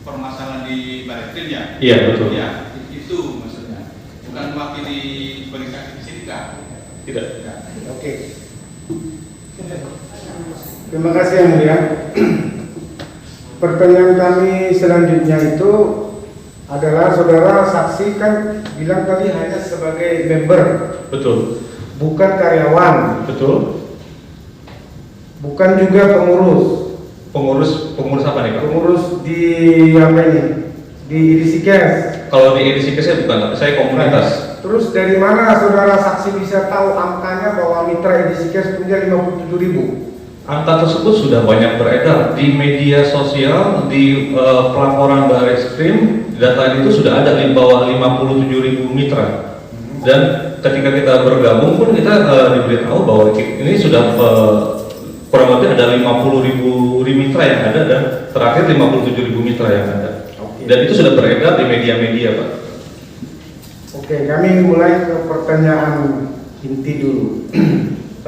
permasalahan di Barreskrim ya. Iya, betul. Ya, itu maksudnya. Bukan mewakili sebagai saksi di sini kan? Tidak. Oke. Terima kasih yang mulia. Pertanyaan kami selanjutnya itu adalah saudara saksi kan bilang tadi hanya sebagai member, Betul. bukan karyawan, Betul. bukan juga pengurus. Pengurus apa nih, Pak? Pengurus di apa ini? Di edisi cash. Kalau di edisi saya bukan, saya komunitas. Terus dari mana saudara saksi bisa tahu angkanya bahwa mitra edisi cash punya 57.000? Angka tersebut sudah banyak beredar di media sosial, di pelaporan Barreskrim. Data itu sudah ada di bawah 57.000 mitra. Dan ketika kita bergabung pun kita diberitahu bahwa ini sudah kurang lebih ada 50.000 mitra yang ada dan terakhir 57.000 mitra yang ada. Dan itu sudah beredar di media-media, Pak. Oke, kami mulai ke pertanyaan inti dulu.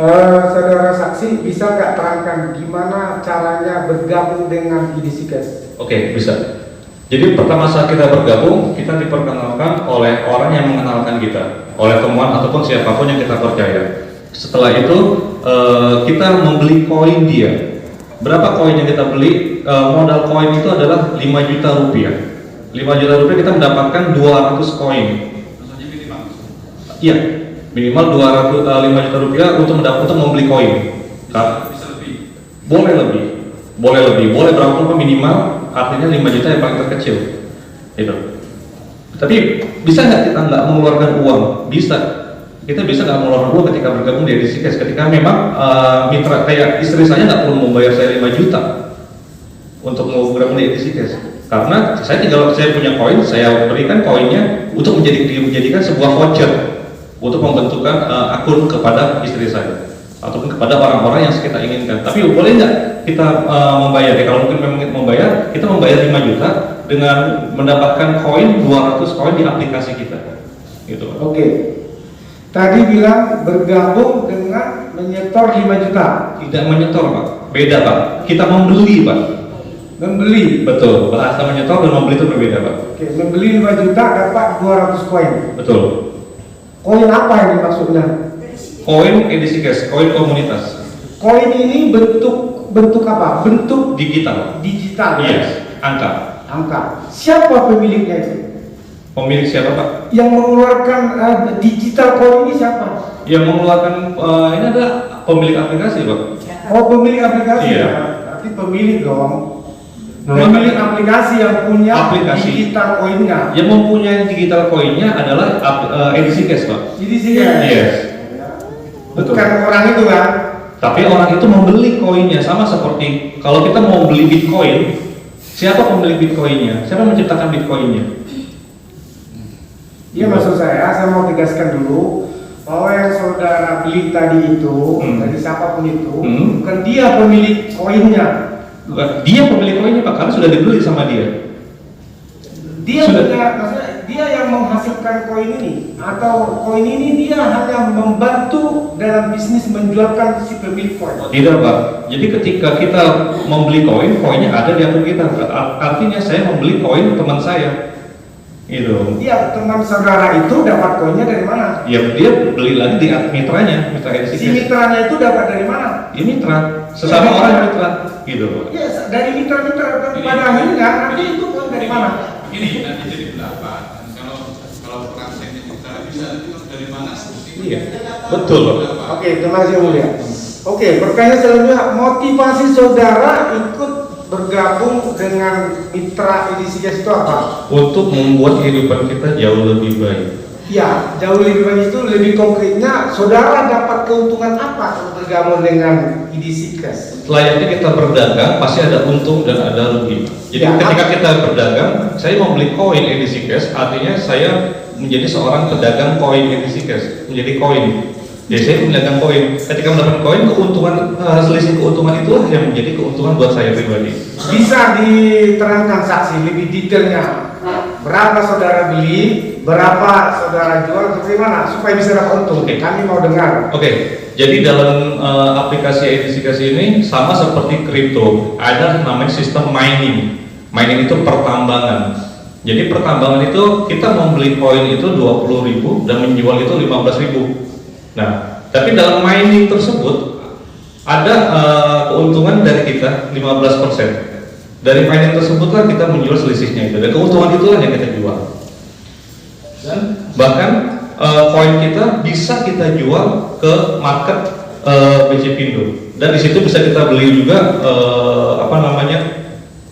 Saudara saksi bisa nggak terangkan gimana caranya bergabung dengan edisi cash? Oke, bisa. Jadi pertama saat kita bergabung, kita diperkenalkan oleh orang yang mengenalkan kita, oleh temuan ataupun siapapun yang kita percaya. Setelah itu kita membeli koin dia. Berapa koin yang kita beli? Modal koin itu adalah 5 juta rupiah. 5 juta rupiah kita mendapatkan 200 koin. Maksudnya minimal. Iya, minimal 5 juta rupiah untuk membeli koin. Bisa lebih. Boleh lebih, boleh berapa minimal. Artinya 5 juta yang paling terkecil, gitu. Tapi bisa nggak kita nggak mengeluarkan uang? Bisa. Kita bisa nggak mengeluarkan uang ketika bergabung di edisi cash. Ketika memang mitra kayak istri saya nggak perlu membayar saya 5 juta untuk bergabung di edisi cash. Karena saya punya koin, saya berikan koinnya untuk dijadikan sebuah voucher untuk membentukkan akun kepada istri saya ataupun kepada orang-orang yang kita inginkan. Tapi boleh nggak kita membayar? Ya, kalau mungkin memang kita membayar, kita membayar 5 juta dengan mendapatkan koin 200 koin di aplikasi kita. Gitu. Oke. Tadi bilang bergabung dengan menyetor 5 juta. Tidak menyetor, Pak. Beda, Pak. Kita membeli, Pak. Membeli. Betul. Bahasa menyetor dan membeli itu berbeda, Pak. Oke, membeli 5 juta dapat 200 koin. Betul. Koin apa yang dimaksudnya? Koin edisi cash, koin komunitas. Koin ini bentuk apa? Bentuk Digital. digital. Yes. Angka. Angka. Siapa pemiliknya itu? Pemilik siapa, Pak? Yang mengeluarkan digital koin ini siapa? Yang mengeluarkan ini adalah pemilik aplikasi, Pak. Oh, pemilik aplikasi. Iya. Ya? Berarti pemilik dong. Pemilik aplikasi yang punya Aplikasi. digital koinnya. Yang mempunyai digital koinnya adalah edisi cash, Pak. Jadi sih ya. Yes. Betul. Bukan orang itu kan? Tapi orang itu membeli koinnya, sama seperti kalau kita mau beli Bitcoin, siapa pemilik Bitcoinnya? Siapa yang menciptakan Bitcoinnya? Iya, maksud saya mau tegaskan dulu bahwa yang saudara beli tadi itu dari siapapun itu bukan dia pemilik koinnya. Dia pemilik koinnya, Pak, karena sudah dibeli sama dia. Dia Sudah. punya, maksudnya dia yang menghasilkan koin ini atau koin ini dia hanya membantu dalam bisnis menjualkan si pemilik koin. Tidak, Pak. Jadi ketika kita membeli koin, koinnya ada di akun kita. Artinya saya membeli koin teman saya. Gitu. Iya, teman saudara itu dapat koinnya dari mana? Ya, dia beli lagi di mitranya, mitra edisi Si cash. mitranya itu dapat dari mana? Ya mitra, sesama orang mitra, gitu. Ya, dari mitra-mitra pada akhirnya nanti itu koin dari mana? Ini nanti jadi berapa? Kalau prakteknya kita bisa itu dari mana? Iya, betul, Pak. Oke, terima kasih Yang Mulia. Oke, pertanyaan selanjutnya, motivasi saudara ikut bergabung dengan mitra edisi cash itu apa? Untuk membuat kehidupan kita jauh lebih baik. Ya, jauh lebih baik itu lebih konkretnya, saudara dapat keuntungan apa kalau bergabung dengan edisi cash? Layaknya kita berdagang, pasti ada untung dan ada rugi. Jadi Ya, ketika kita berdagang, saya mau beli koin edisi cash, artinya saya menjadi seorang pedagang koin edisi cash, menjadi koin. Jadi saya menggunakan koin. Ketika mendapatkan koin, keuntungan selisih keuntungan itulah yang menjadi keuntungan buat saya pribadi. Bisa diterangkan saksi lebih detailnya berapa saudara beli, berapa saudara jual, bagaimana supaya bisa dapat untung? Oke. Kami mau dengar. Oke, jadi dalam aplikasi edifikasi ini sama seperti kripto, ada namanya sistem mining. Mining itu pertambangan. Jadi pertambangan itu kita membeli koin itu 20.000 dan menjual itu 15.000. Nah, tapi dalam mining tersebut ada keuntungan dari kita 15%. Dari mining tersebutlah kita menjual selisihnya itu, dan keuntungan itulah yang kita jual. Dan bahkan koin kita bisa kita jual ke market BCPindo, dan di situ bisa kita beli juga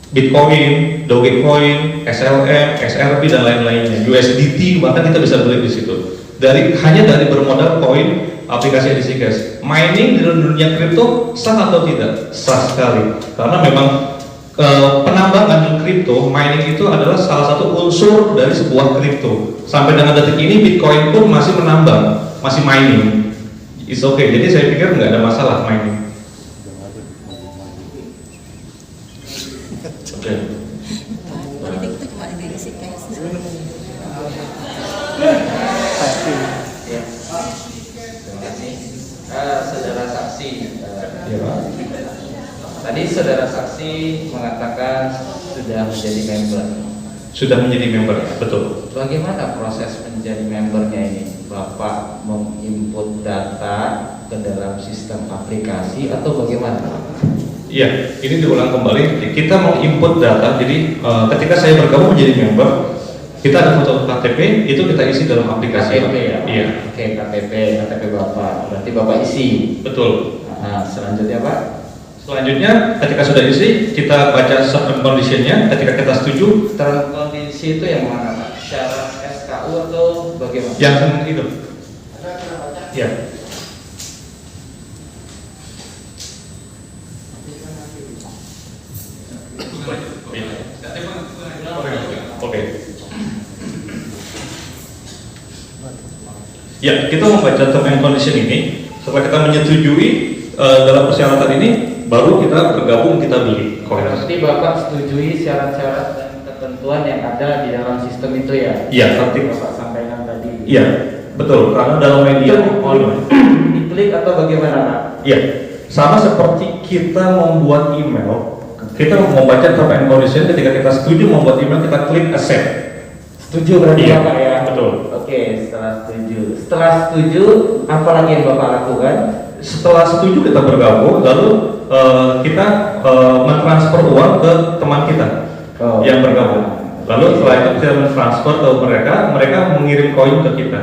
Bitcoin, Dogecoin, SLM, XRP dan lain-lainnya, USDT bahkan kita bisa beli di situ. Hanya dari bermodal koin aplikasi edisi cash. Mining di dunia kripto sah atau tidak? Sah sekali, karena memang penambangan kripto, mining itu adalah salah satu unsur dari sebuah kripto. Sampai dengan detik ini Bitcoin pun masih menambang, masih mining. It's okay. Jadi saya pikir nggak ada masalah mining. Oke. Saudara saksi, Ya, Pak. tadi saudara saksi mengatakan sudah menjadi member. Sudah menjadi member, betul. Bagaimana proses menjadi membernya ini? Bapak menginput data ke dalam sistem aplikasi atau bagaimana? Iya, ini diulang kembali. Kita mau input data. Jadi ketika saya bergabung menjadi member, kita ada foto KTP, itu kita isi dalam aplikasi. KTP ya? Iya. Oke, KTP Bapak. Berarti Bapak isi. Betul. Nah, selanjutnya Pak? Selanjutnya, ketika sudah isi, kita baca terms and condition-nya. Ketika kita setuju, Term kondisi itu yang mana Pak? Syarat SKU atau bagaimana? yang itu. Ya. Oke. Ya, kita membaca term and condition ini. Setelah kita menyetujui dalam persyaratan ini, baru kita bergabung, kita beli koin. Berarti Bapak setujui syarat-syarat dan ketentuan yang ada di dalam sistem itu ya? Iya, Seperti tertib. Bapak sampaikan tadi. Iya, betul. Karena dalam media Diklik atau bagaimana Pak? Iya, sama seperti kita membuat email, kita membaca term and condition. Ketika kita setuju membuat email, kita klik accept. Setuju berarti Iya, Bapak ya? betul. Oke, setelah setuju. Setelah setuju, apa lagi yang Bapak lakukan? Setelah setuju kita bergabung, lalu kita mentransfer uang ke teman kita yang bergabung. Lalu setelah itu kita mentransfer ke mereka, mereka mengirim koin ke kita.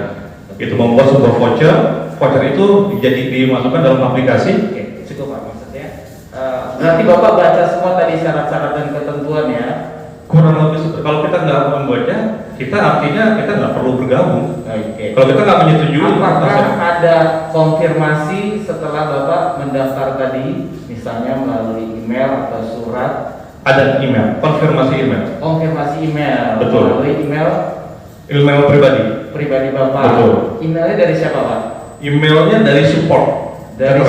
Itu membuat sebuah voucher. Voucher itu jadi dimasukkan dalam aplikasi. Oke, cukup Pak maksudnya. Berarti Bapak baca semua tadi syarat-syarat dan ketentuan ya? Kurang lebih kalau kita nggak membaca, kita artinya kita nggak perlu bergabung. Oke. Kalau kita nggak menyetujui, Apakah ada konfirmasi setelah Bapak mendaftar tadi, misalnya melalui email atau surat? ada email, konfirmasi email, Konfirmasi email. Betul. Melalui email email pribadi. pribadi Bapak. Betul. Emailnya dari siapa Pak? Emailnya dari support. Dari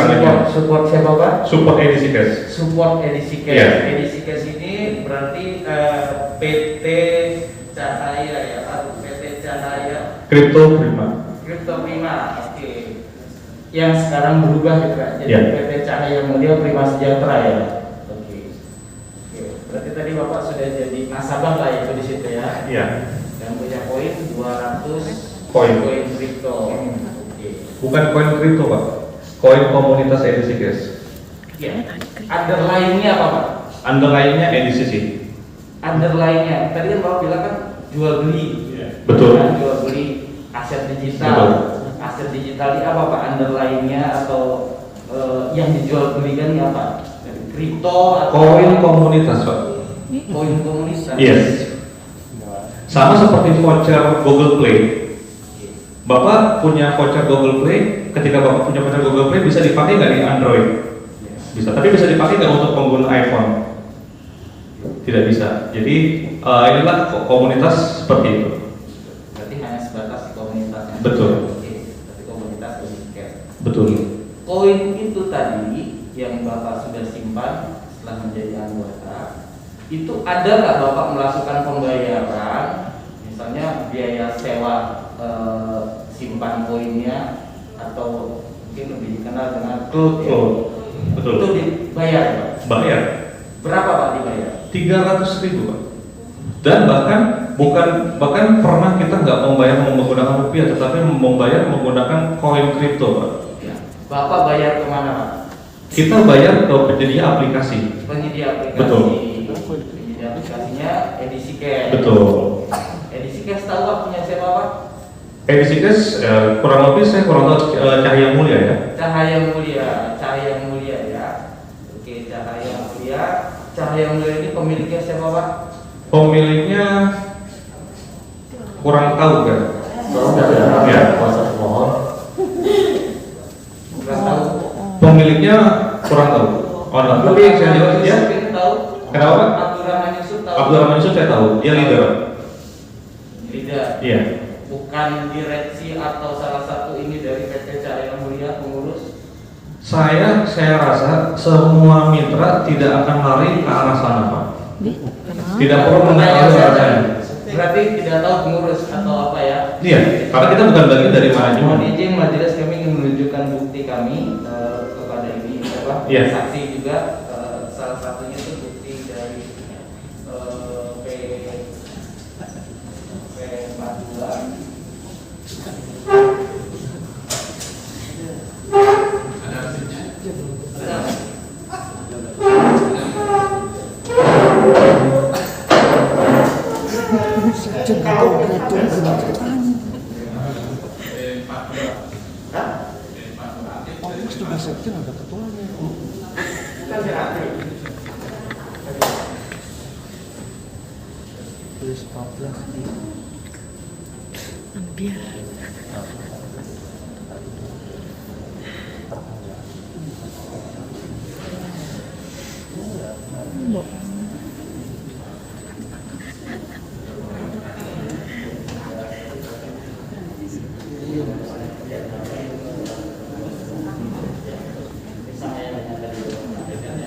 support siapa Pak? Support edisi cash. Support edisi cash. Iya. Edisi cash ini berarti PT Cahaya ya Pak. PT Cahaya Crypto Prima. Crypto Prima. Oke. Yang sekarang berubah gitu Pak. Jadi Iya. PT Cahaya Mulia Prima Sejahtera ya. Oke. Oke. Berarti tadi Bapak sudah jadi nasabah lah itu di situ ya. Iya. Yang punya koin 200 Koin. kripto. Oke. Bukan koin kripto Pak, koin komunitas edisi cash. Ya. Underline-nya apa Pak? Underline-nya edisi sih. Underline-nya. Tadi kan Bapak bilang kan jual beli. Betul. Kan, jual beli aset digital. Betul. Aset digital ini apa Pak? Underline-nya atau yang dijual belikan ini apa? Kripto atau Koin komunitas Pak. koin komunitas? Yes. Sama seperti voucher Google Play. Bapak punya voucher Google Play, ketika Bapak punya voucher Google Play bisa dipakai nggak di Android? Bisa, tapi bisa dipakai nggak untuk pengguna iPhone? Tidak bisa. Jadi inilah komunitas seperti itu. Berarti hanya sebatas di komunitasnya. Betul. Oke. Berarti komunitas digital. Betul. Koin itu tadi yang Bapak sudah simpan setelah menjadi anggota, itu ada nggak Bapak melakukan pembayaran, misalnya biaya sewa simpan koinnya atau mungkin lebih dikenal dengan cloud ya? Oh, betul. Itu dibayar Pak? Bayar. Berapa Pak dibayar? 300.000 Pak. Dan bahkan pernah kita nggak membayar menggunakan rupiah, tetapi membayar menggunakan koin kripto Pak. Ya. Bapak bayar kemana Pak? Kita bayar ke penyedia aplikasi. Penyedia aplikasi. Betul. Penyedia aplikasinya Edisi Cash. Betul. Edisi Cash tahu Pak punya siapa Pak? Edisi Cash kurang lebih saya kurang tahu Cahaya Mulia ya. Cahaya Mulia ya. Oke, Cahaya Mulia ini pemiliknya siapa Pak? Pemiliknya kurang tahu kan? Ya. Mohon. Kurang tahu. Pemiliknya kurang tahu. Oh, nah, tapi yang saya jawab ya. Yusuf tahu. Kenapa Pak? Abdurrahman Yusuf tahu. Abdurrahman Yusuf saya tahu, dia leader. Tidak. Iya. Bukan direksi atau salah satu ini dari PT Cahaya Mulia pengurus. Saya rasa semua mitra tidak akan lari ke arah sana Pak. Tidak perlu mengetahui arah sana. Berarti tidak tahu pengurus atau apa ya? Iya, karena kita bukan bagian dari manajemen. Mohon izin majelis, kami ingin menunjukkan bukti kami kepada ini apa? Iya. Saksi juga salah satunya itu bukti dari P42. Ada hasilnya?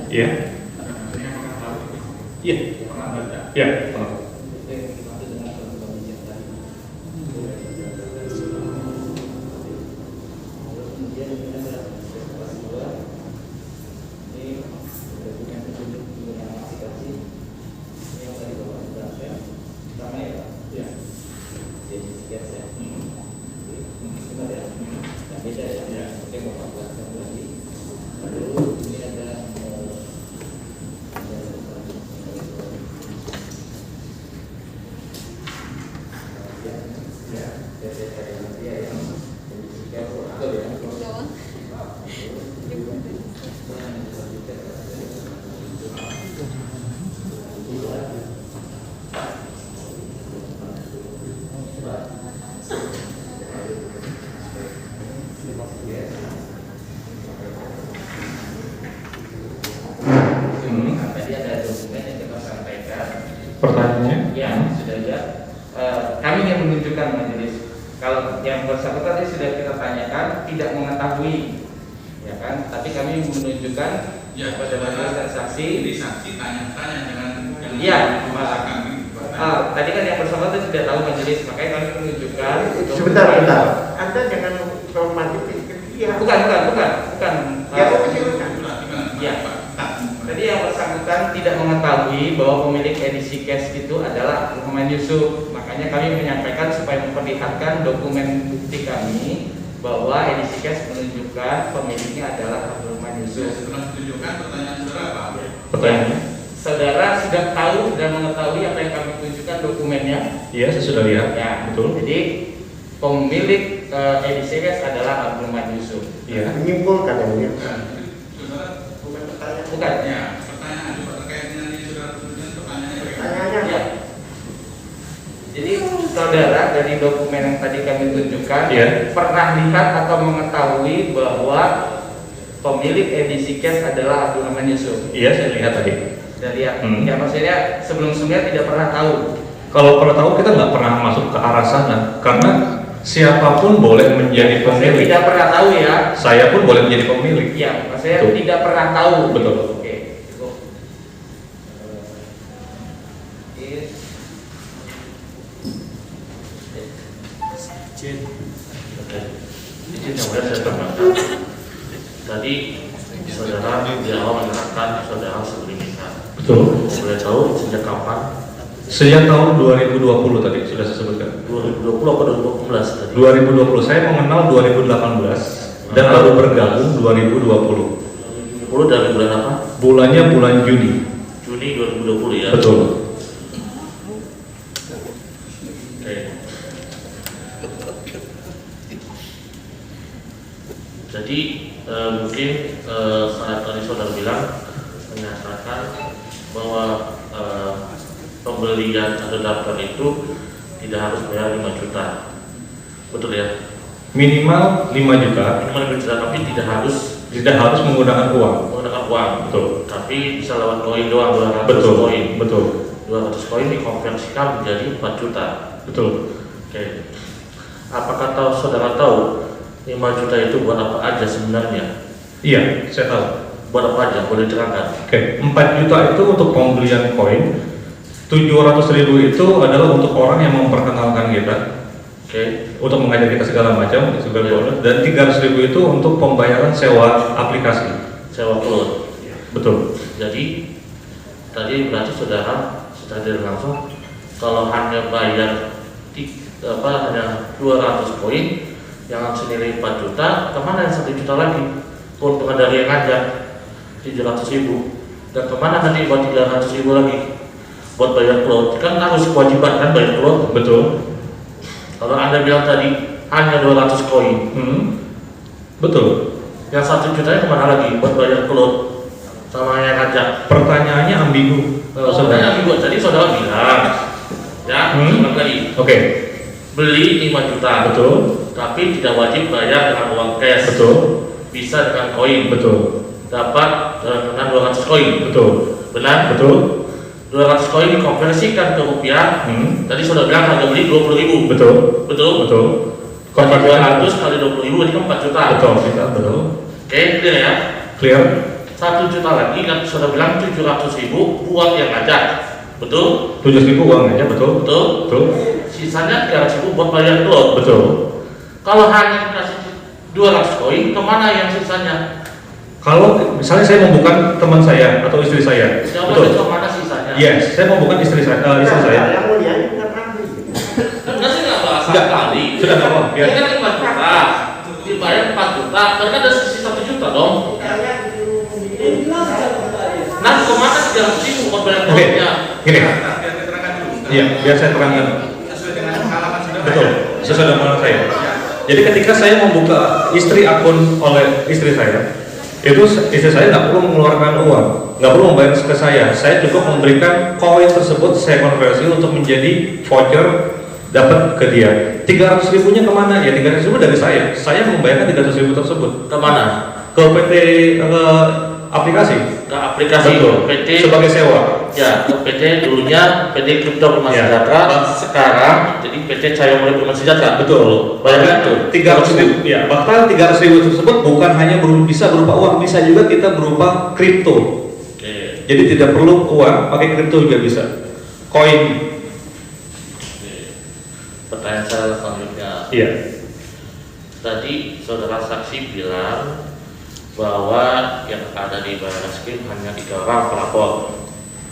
Iya. Iya. Iya. Tadi ada dokumen yang kita sampaikan. Pertanyaannya? Ya, sudah lihat. Kami ingin menunjukkan majelis kalau yang bersangkutan tadi sudah kita tanyakan tidak mengetahui, ya kan? Tapi kami menunjukkan kepada majelis dan saksi. Jadi saksi tanya-tanya dengan Iya, kami. tadi kan yang bersangkutan tidak tahu majelis, makanya kami menunjukkan. Sebentar. Anda jangan normatif dia. Bukan. Ya, silakan. Ya. Tadi yang bersangkutan tidak mengetahui bahwa pemilik edisi cash itu adalah Abdurrahman Yusuf. Makanya kami menyampaikan supaya memperlihatkan dokumen bukti kami bahwa edisi cash menunjukkan pemiliknya adalah Abdurrahman Yusuf. Setelah tunjukkan pertanyaan saudara apa? Pertanyaannya? Saudara sudah tahu dan mengetahui apa yang kami tunjukkan dokumennya. Iya, saya sudah lihat. Ya, Betul. Jadi pemilik edisi cash adalah Abdurrahman Yusuf. Iya. Menyimpulkan yang ini. Saudara Bukan pertanyaan. Bukan. ya, pertanyaan juga terkait dengan ini saudara tunjukkan pertanyaannya. Pertanyaannya. Ya. Jadi saudara dari dokumen yang tadi kami tunjukkan Iya. pernah lihat atau mengetahui bahwa pemilik edisi cash adalah Abdurrahman Yusuf. Iya, saya lihat tadi. Sudah lihat. Hmm. Ya, maksudnya sebelum-sebelumnya tidak pernah tahu. Kalau pernah tahu kita nggak pernah masuk ke arah sana karena siapapun boleh menjadi Saya pemilik. tidak pernah tahu ya. Saya pun boleh menjadi pemilik. Iya, saya Betul. tidak pernah tahu. Betul. Oke. Cukup. Izin yang mulia saya tambahkan. Tadi saudara di awal menerangkan saudara sebelum nikah. Betul. Boleh tahu sejak kapan? Sejak tahun 2020 tadi sudah saya sebutkan. 2020 atau 2018 tadi? 2020 saya mengenal 2018 dan baru bergabung 2020. 2020 dari bulan apa? Bulannya bulan Juni. Juni 2020 ya? Betul. Oke. Jadi mungkin saat tadi saudara bilang menyatakan bahwa pembelian atau daftar itu tidak harus bayar 5 juta, betul ya? Minimal 5 juta. Minimal 5 juta, tapi tidak harus menggunakan uang. menggunakan uang. Betul. Tapi bisa lewat koin doang, 200 Betul. koin. Betul. 200 koin dikonversikan menjadi 4 juta. Betul. Oke. Apakah saudara tahu 5 juta itu buat apa aja sebenarnya? Iya, saya tahu. Buat apa aja? Boleh diterangkan? Oke, 4 juta itu untuk pembelian koin. 700.000 itu adalah untuk orang yang memperkenalkan kita, Oke. untuk mengajak kita segala macam, segala Iya. bonus. Dan 300.000 itu untuk pembayaran sewa aplikasi. Sewa cloud. Betul. Jadi tadi berarti saudara secara tidak langsung kalau hanya bayar hanya 200 koin yang senilai 4 juta, kemana yang 1 juta lagi? Keuntungan dari yang ngajak 700.000, dan kemana nanti buat 300.000 lagi buat bayar cloud? Kan harus kewajiban kan bayar cloud. Betul. Kalau Anda bilang tadi hanya 200 koin, Betul. yang 1 jutanya kemana lagi buat bayar cloud sama yang ngajak? Pertanyaannya ambigu. Sebenarnya minggu tadi saudara bilang, ya, ulang lagi, Oke. beli 5 juta, Betul. tapi tidak wajib bayar dengan uang cash, Betul. bisa dengan koin, Betul. dapat dengan 200 koin, Betul. benar? Betul. 200 koin dikonversikan ke rupiah, tadi sudah bilang harga beli 20.000, Betul. betul? Betul. Kalau 200 kali 20.000 ini kan 4 juta. Betul. Betul. Oke, clear ya? Clear? 1 juta lagi kan sudah bilang 700.000 buat yang ngajak, betul? 7.000 uang aja, betul? Betul? Betul. Sisanya 300.000 buat bayar cloud. Betul. Kalau hanya dikasih 200 koin, kemana yang sisanya? Kalau misalnya saya membuka teman saya atau istri saya, Jawabannya kemana sisanya? Yes, saya membuka istri saya. Yang mulia ini bukan ahli. Enggak sih nggak bahas Enggak. kali. Sudah nggak apa, biar. Ini kan 5 juta, dibayar 4 juta, berarti ada sisa 1 juta dong. Nah, kemana 300.000 buat bayar Oke, cloudnya? gini. Biar diterangkan dulu. Iya, biar saya terangkan. Sesuai dengan pengalaman saudara. Betul, sesuai dengan pengalaman saya. Jadi ketika saya membuka akun oleh istri saya, itu istri saya nggak perlu mengeluarkan uang, nggak perlu membayar ke saya. Saya cukup memberikan koin tersebut, saya konversi untuk menjadi voucher dapat ke dia. 300.000-nya kemana? Ya 300.000 dari saya. Saya membayarkan 300.000 tersebut Kemana? ke PT aplikasi. Ke aplikasi Betul. PT. Sebagai sewa. Ya, ke PT dulunya PT Kripto Prima Ya. Sejahtera, sekarang jadi PT Cahaya Mulia Prima Sejahtera. Betul. Bayarkan itu 300.000, ya. Bahkan 300.000 tersebut bukan hanya bisa berupa uang, bisa juga kita berupa kripto. Oke. Jadi tidak perlu uang, pakai kripto juga bisa. Koin. Oke. Pertanyaan saya selanjutnya. Iya. Tadi saudara saksi bilang bahwa yang ada di Barreskrim hanya 3 orang pelapor.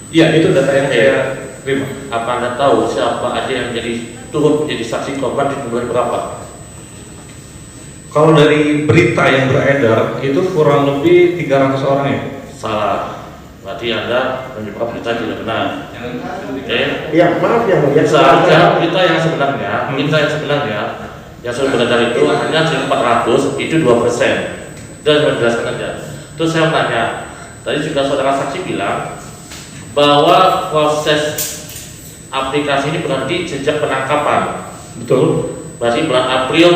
Iya, itu data yang saya terima. Apa Anda tahu siapa aja yang turut menjadi saksi korban di jumlah berapa? Kalau dari berita yang beredar itu kurang lebih 300 orang ya. Salah. Berarti Anda menyebabkan berita tidak benar. Oke. Ya, maaf yang mulia. Seharusnya berita yang sebenarnya yang sudah beredar itu hanya 1.400, itu 2%. Dan menjelaskan aja. Terus saya tanya, tadi juga saudara saksi bilang bahwa proses aplikasi ini berhenti sejak penangkapan. Betul. Berarti bulan April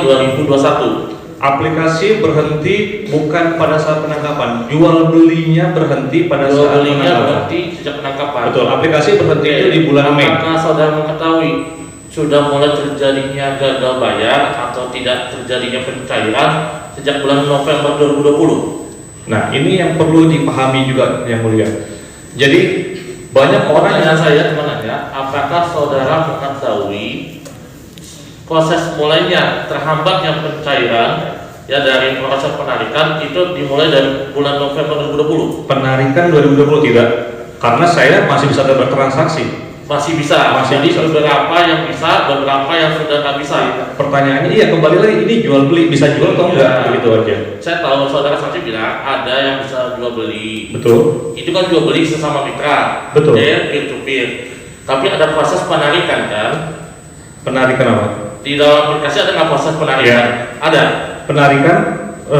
2021. Aplikasi berhenti bukan pada saat penangkapan, jual belinya berhenti pada saat Belinya penangkapan. berhenti sejak penangkapan. Betul, aplikasi berhenti itu di bulan Mei. Apakah saudara mengetahui sudah mulai terjadinya gagal bayar atau tidak terjadinya pencairan sejak bulan November 2020. Nah, ini yang perlu dipahami juga yang mulia. Jadi banyak orang Pertanyaan saya teman-teman, apakah saudara mengetahui proses mulainya terhambatnya pencairan ya dari proses penarikan itu dimulai dari bulan November 2020? penarikan 2020 tidak, karena saya masih bisa bertransaksi. Masih bisa. Masih Jadi bisa. beberapa yang bisa, beberapa yang sudah nggak bisa. Pertanyaannya iya, kembali lagi, ini jual beli bisa jual atau enggak, Ya. begitu aja. Saya tahu saudara saksi bilang ada yang bisa jual beli. Betul. Itu kan jual beli sesama mitra. Betul. Peer to peer. Tapi ada proses penarikan kan? Penarikan apa? Di dalam aplikasi ada nggak proses penarikan? Ya. Ada. Penarikan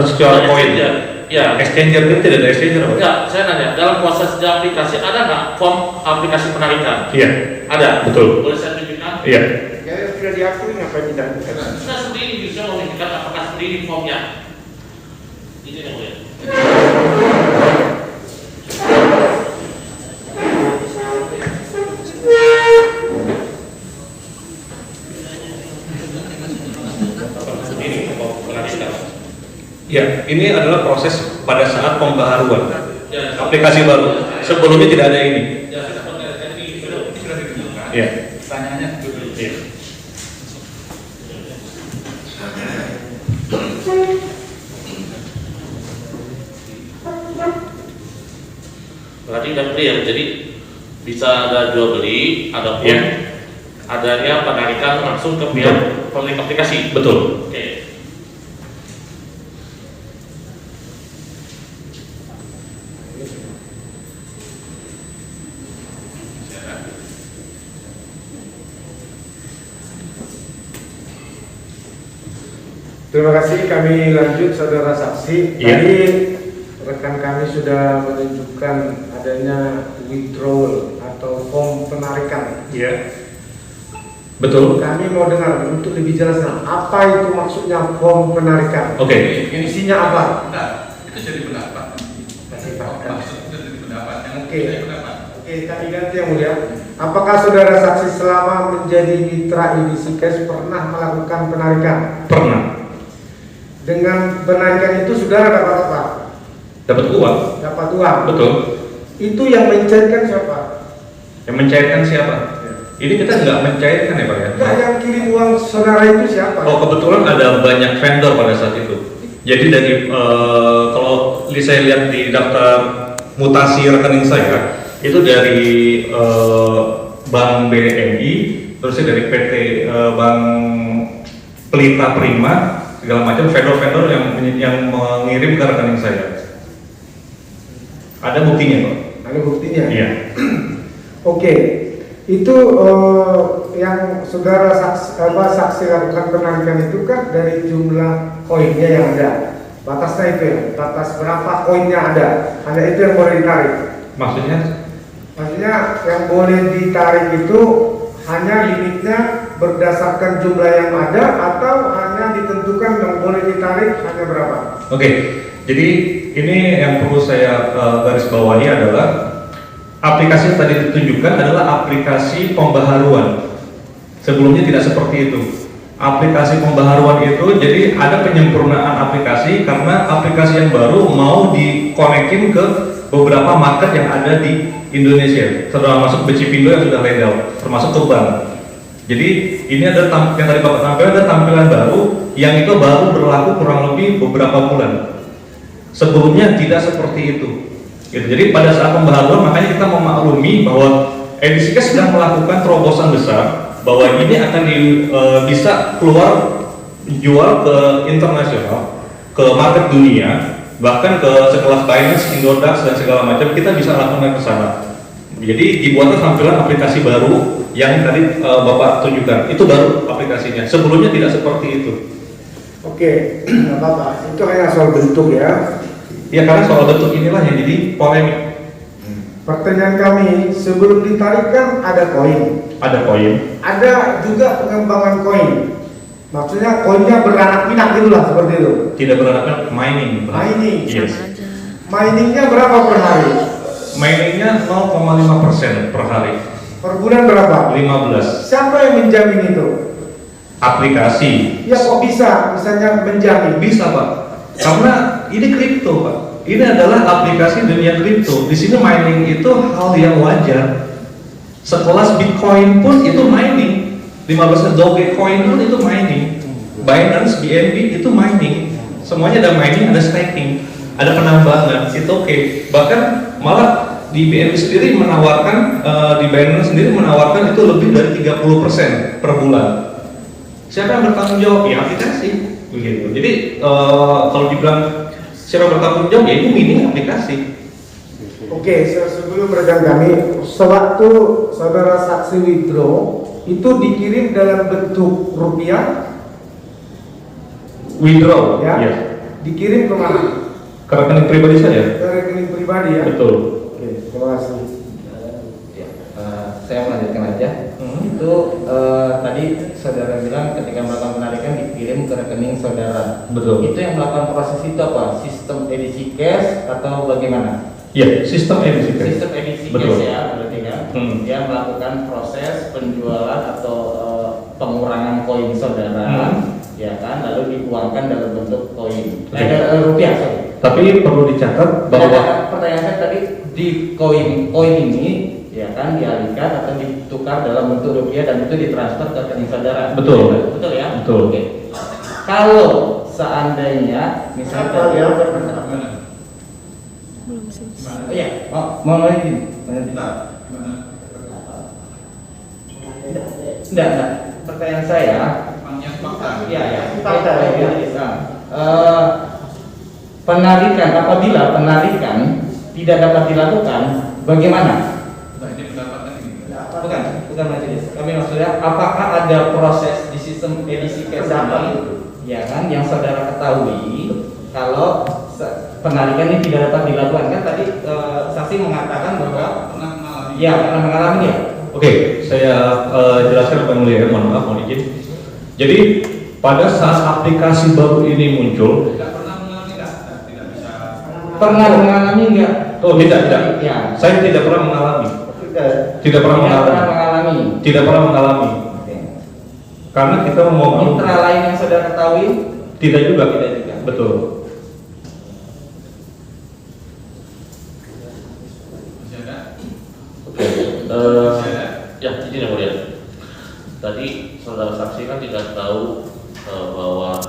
secara Ada poin. exchanger. Ya. Exchanger itu tidak ada exchanger apa? Enggak, saya nanya, dalam proses di aplikasi ada nggak form aplikasi penarikan? Iya, Ada. betul. Boleh saya tunjukkan? Iya. Ya sudah diakui, ngapain tidak? Sudah sendiri bisa menunjukkan apakah sendiri formnya. Ini yang boleh. Ya, ini adalah proses pada saat pembaharuan Ya, aplikasi baru. Sebelumnya tidak ada ini. ya sudah penarikan ini sudah ditunjukkan. Ya. Pertanyaannya dulu. Iya. Berarti udah clear. Jadi bisa ada jual beli, ada pun Iya. adanya penarikan langsung ke pihak pemilik aplikasi. Betul. Oke. Terima kasih, kami lanjut saudara saksi. Iya. Tadi rekan kami sudah menunjukkan adanya withdrawal atau form penarikan. Iya. Betul. Kami mau dengar untuk lebih jelasnya apa itu maksudnya form penarikan. Oke. Isinya apa? Nah, itu jadi pendapat. Maksud itu jadi pendapat. Yang Oke. jadi pendapat. Oke, kami ganti yang mulia. Apakah saudara saksi selama menjadi mitra IDC Cash pernah melakukan penarikan? Pernah. Dengan penarikan itu saudara dapat apa? Dapat uang. Dapat uang. Betul. Itu yang mencairkan siapa? Yang mencairkan siapa? Ini kita nggak mencairkan ya Pak ya? Enggak, yang kirim uang saudara itu siapa? Oh, kebetulan ada banyak vendor pada saat itu. Jadi dari kalau saya lihat di daftar mutasi rekening saya itu dari Bank BNI, terusnya dari PT Bank Pelita Prima, segala macam vendor-vendor yang mengirim ke rekening saya. Ada buktinya Pak? Ada buktinya. Iya. Oke, itu yang saudara saksi lakukan penarikan itu kan dari jumlah koinnya yang ada. Batasnya itu ya, batas berapa koinnya ada. Hanya itu yang boleh ditarik. Maksudnya? Maksudnya yang boleh ditarik itu hanya limitnya berdasarkan jumlah yang ada atau hanya ditentukan yang boleh ditarik hanya berapa? Oke, jadi ini yang perlu saya garis bawahi adalah aplikasi yang tadi ditunjukkan adalah aplikasi pembaharuan. Sebelumnya tidak seperti itu. Aplikasi pembaharuan itu jadi ada penyempurnaan aplikasi karena aplikasi yang baru mau dikonekin ke beberapa market yang ada di Indonesia, termasuk Becipindo yang sudah legal, termasuk ke bank. Jadi ini ada yang tadi Bapak tampilkan ada tampilan baru yang itu baru berlaku kurang lebih beberapa bulan. Sebelumnya tidak seperti itu. Gitu. Jadi pada saat pembaharuan makanya kita memaklumi bahwa EDC Cash sedang melakukan terobosan besar bahwa ini akan bisa keluar jual ke internasional, ke market dunia, bahkan ke sekelas Binance, Indodax dan segala macam kita bisa lakukan ke sana. Jadi dibuatlah tampilan aplikasi baru yang tadi Bapak tunjukkan. Itu baru aplikasinya. Sebelumnya tidak seperti itu. Oke, nggak apa-apa. Itu hanya soal bentuk ya. Ya karena soal bentuk inilah yang jadi polemik. Pertanyaan kami, sebelum ditarik kan ada koin. Ada koin. Ada juga pengembangan koin. Maksudnya koinnya beranak pinak gitu lah, seperti itu. Tidak beranak mining. Mining. Yes. Miningnya berapa per hari? Miningnya 0,5% per hari. Per bulan berapa? 15. Siapa yang menjamin itu? Aplikasi. Ya kok bisa misalnya menjamin? Bisa Pak, karena ini kripto Pak. Ini adalah aplikasi dunia kripto. Di sini mining itu hal yang wajar. Sekelas Bitcoin pun itu mining. 15 Dogecoin pun itu mining. Binance, BNB itu mining. Semuanya ada mining, ada staking, ada penambangan. Itu oke. Bahkan malah di BNB sendiri menawarkan, di Binance sendiri menawarkan itu lebih dari 30% per bulan. Siapa yang bertanggung jawab? Ya aplikasi. Begitu. Jadi kalau dibilang siapa bertanggung jawab, ya itu mining aplikasi. Oke, sebelum rekan kami, sewaktu saudara saksi withdraw itu dikirim dalam bentuk rupiah, Withdraw, ya, ya. dikirim ke mana? Ke rekening pribadi saya. Ke rekening pribadi ya. Betul. Oke, terima kasih. Ya, saya melanjutkan aja. Itu tadi saudara bilang ketika melakukan penarikan dikirim ke rekening saudara. Betul. Itu yang melakukan proses itu apa? Sistem edisi cash atau bagaimana? Ya, sistem edisi cash. Sistem edisi Betul. cash ya, berarti kan? Dia melakukan proses penjualan atau pengurangan koin saudara, ya kan? Lalu diuangkan dalam bentuk koin, rupiah. Sorry. Tapi perlu dicatat bahwa Pertanyaan saya tadi di koin ini, ya kan, dialihkan atau ditukar dalam bentuk rupiah dan itu ditransfer ke rekening saudara. Betul. Betul ya? Betul. Oke. Kalau seandainya misalnya dia oh iya, mau lanjutin. Enggak. Pertanyaan saya, penarikan, apabila penarikan tidak dapat dilakukan, bagaimana? Bukan majelis. Kami maksudnya, apakah ada proses di sistem edisi cash ini, ya kan, yang saudara ketahui kalau penarikan ini tidak dapat dilakukan? Kan tadi saksi mengatakan bahwa pernah mengalami ya. Oke, saya jelaskan apa yang mulia, mohon maaf, mohon izin. Jadi pada saat aplikasi baru ini muncul, Pernah mengalami enggak? oh tidak, Ya. saya tidak pernah mengalami, tidak pernah mengalami, tidak pernah mengalami, Oke. karena kita mau Mitra lain yang saudara ketahui? tidak juga, Tidak juga. betul. Ya, izin yang mulia. Tadi saudara saksi kan tidak tahu bahwa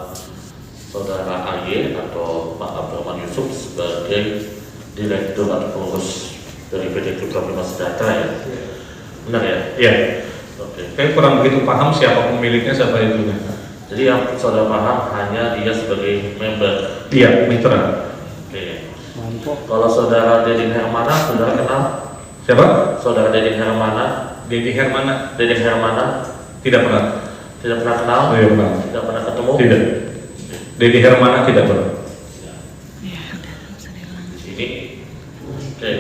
saudara AY atau Pak Abdurrahman Yusuf sebagai direktur atau pengurus dari PT Crypto Prima Sejahtera ya. Benar ya? Iya. Oke. Saya kurang begitu paham siapa pemiliknya, siapa itunya. Jadi yang saudara paham hanya dia sebagai member. Iya, mitra. Oke. Kalau saudara Deddy Hermana, saudara kenal? Siapa? Saudara Deddy Hermana? Deddy Hermana. Deddy Hermana? Tidak pernah. Tidak pernah kenal? Tidak pernah. Tidak pernah ketemu? Tidak. Deddy Hermana tidak pernah. Ini. Oke.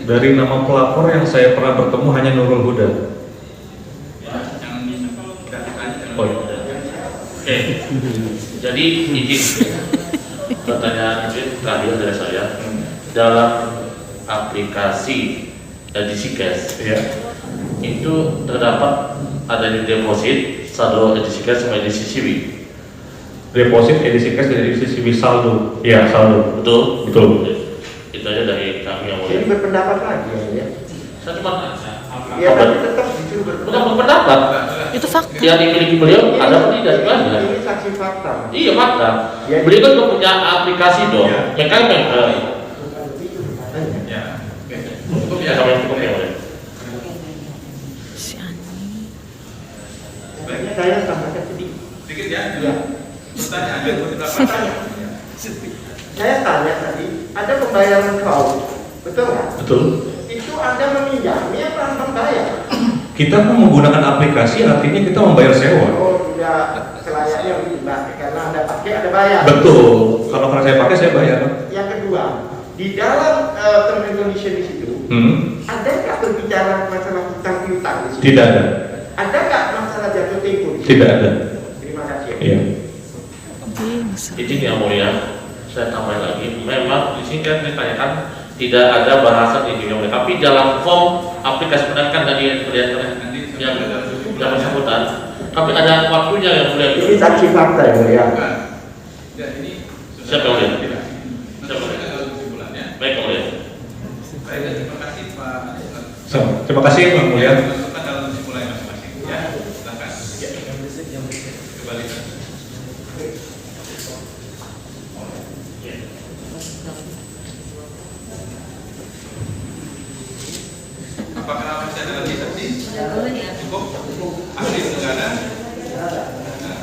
Dari nama pelapor yang saya pernah bertemu hanya Nurul Huda. Oh, Oke. Jadi izin pertanyaan terakhir dari saya, dalam aplikasi edisi cash iya. itu terdapat adanya deposit, saldo edisi cash sama edisi CB. Deposit, edisi cash, dan edisi CB saldo. Iya, saldo. Betul? Betul. Itu aja dari kami yang Jadi mulia. berpendapat lagi ya. Saya cuma Ya tapi tetap disuruh bukan berpendapat. Itu fakta. Yang dimiliki beliau ada apa tidak sebenarnya? Ini saksi fakta. Iya fakta. Ya. Beliau kan juga punya aplikasi dong. Ya. Ya kan member. Ya, oke. Cukup Ya, ya. kami cukup ya mulia. Si Ani. Sebenarnya saya tambahkan sedikit. Sedikit ya. Ya. Pertanyaan ada beberapa. Saya tanya tadi, ada pembayaran kaum, betul nggak? Betul. Itu Anda meminjamnya apa membayar? Kita pun menggunakan aplikasi, artinya kita membayar sewa. Oh, sudah selayaknya Mbak, karena Anda pakai ada bayar. Betul. Kalau saya pakai, saya bayar. Yang kedua, di dalam term and condition di situ, ada nggak berbicara masalah hutang piutang di situ? Tidak ada. Ada nggak masalah Tidak ada. Terima kasih. Iya. Izin yang mulia, saya tambahin lagi. Memang di sini kan ditanyakan tidak ada bahasan ini yang mulia, tapi dalam form aplikasi kan tadi kelihatan yang bersangkutan, tapi ada waktunya yang mulia. Ini saksi fakta ya mulia. Ya, ini Siapa yang mulia? Siapa yang mulia? Kesimpulannya. Baik yang mulia. Baik, terima kasih Pak. Terima kasih Yang Mulia. Masukkan dalam kesimpulan masing-masing. Ya, silakan. Kembalikan. Apakah masih ada lagi saksi? Cukup? Ahli negara? Nah,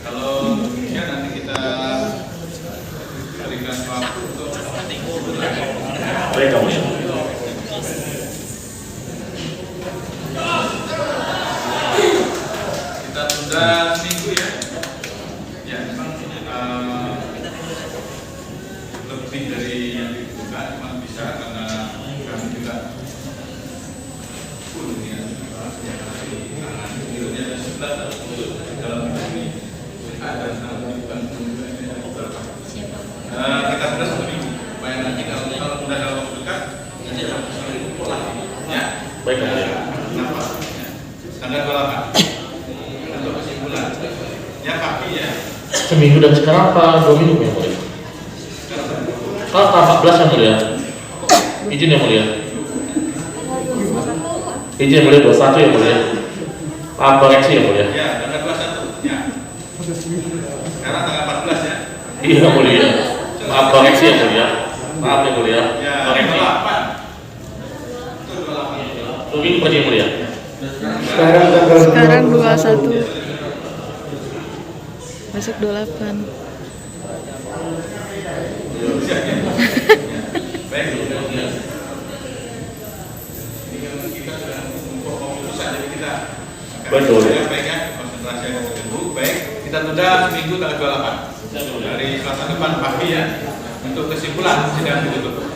kalau demikian nanti kita berikan waktu untuk Baik yang mulia. kita tunda seminggu ya. Ya, memang lebih dari yang dibutuhkan, memang bisa karena kami juga full ya. Pemilunya ada 11 dalam ini ada kita tunda 1 minggu. Supaya nanti kalau tunda dalam waktu dekat nanti akan pola. Ya. Baik yang mulia. Kenapa? Ya. Tanggal 28 untuk kesimpulan. Ya pagi ya. Seminggu dan sekarang apa 2 minggu yang mulia? Kalau 14 yang mulia. Izin yang mulia. Izin yang mulia 21 yang mulia. Koreksi yang mulia. Ya, tanggal 21. Ya. Sekarang tanggal 14 ya. Iya yang mulia. Maaf koreksi yang mulia. Maaf yang mulia. Ya, Koreksi. 28. Mungkin pergi yang mulia. Sekarang 21. Masuk 28. Baik. Ini kan kita sudah untuk keputusan jadi kita Betul. ya, baik ya, konsentrasi yang tertentu. Baik, kita tunda seminggu tanggal 28 dari Selasa depan pagi ya untuk kesimpulan sidang ditutup.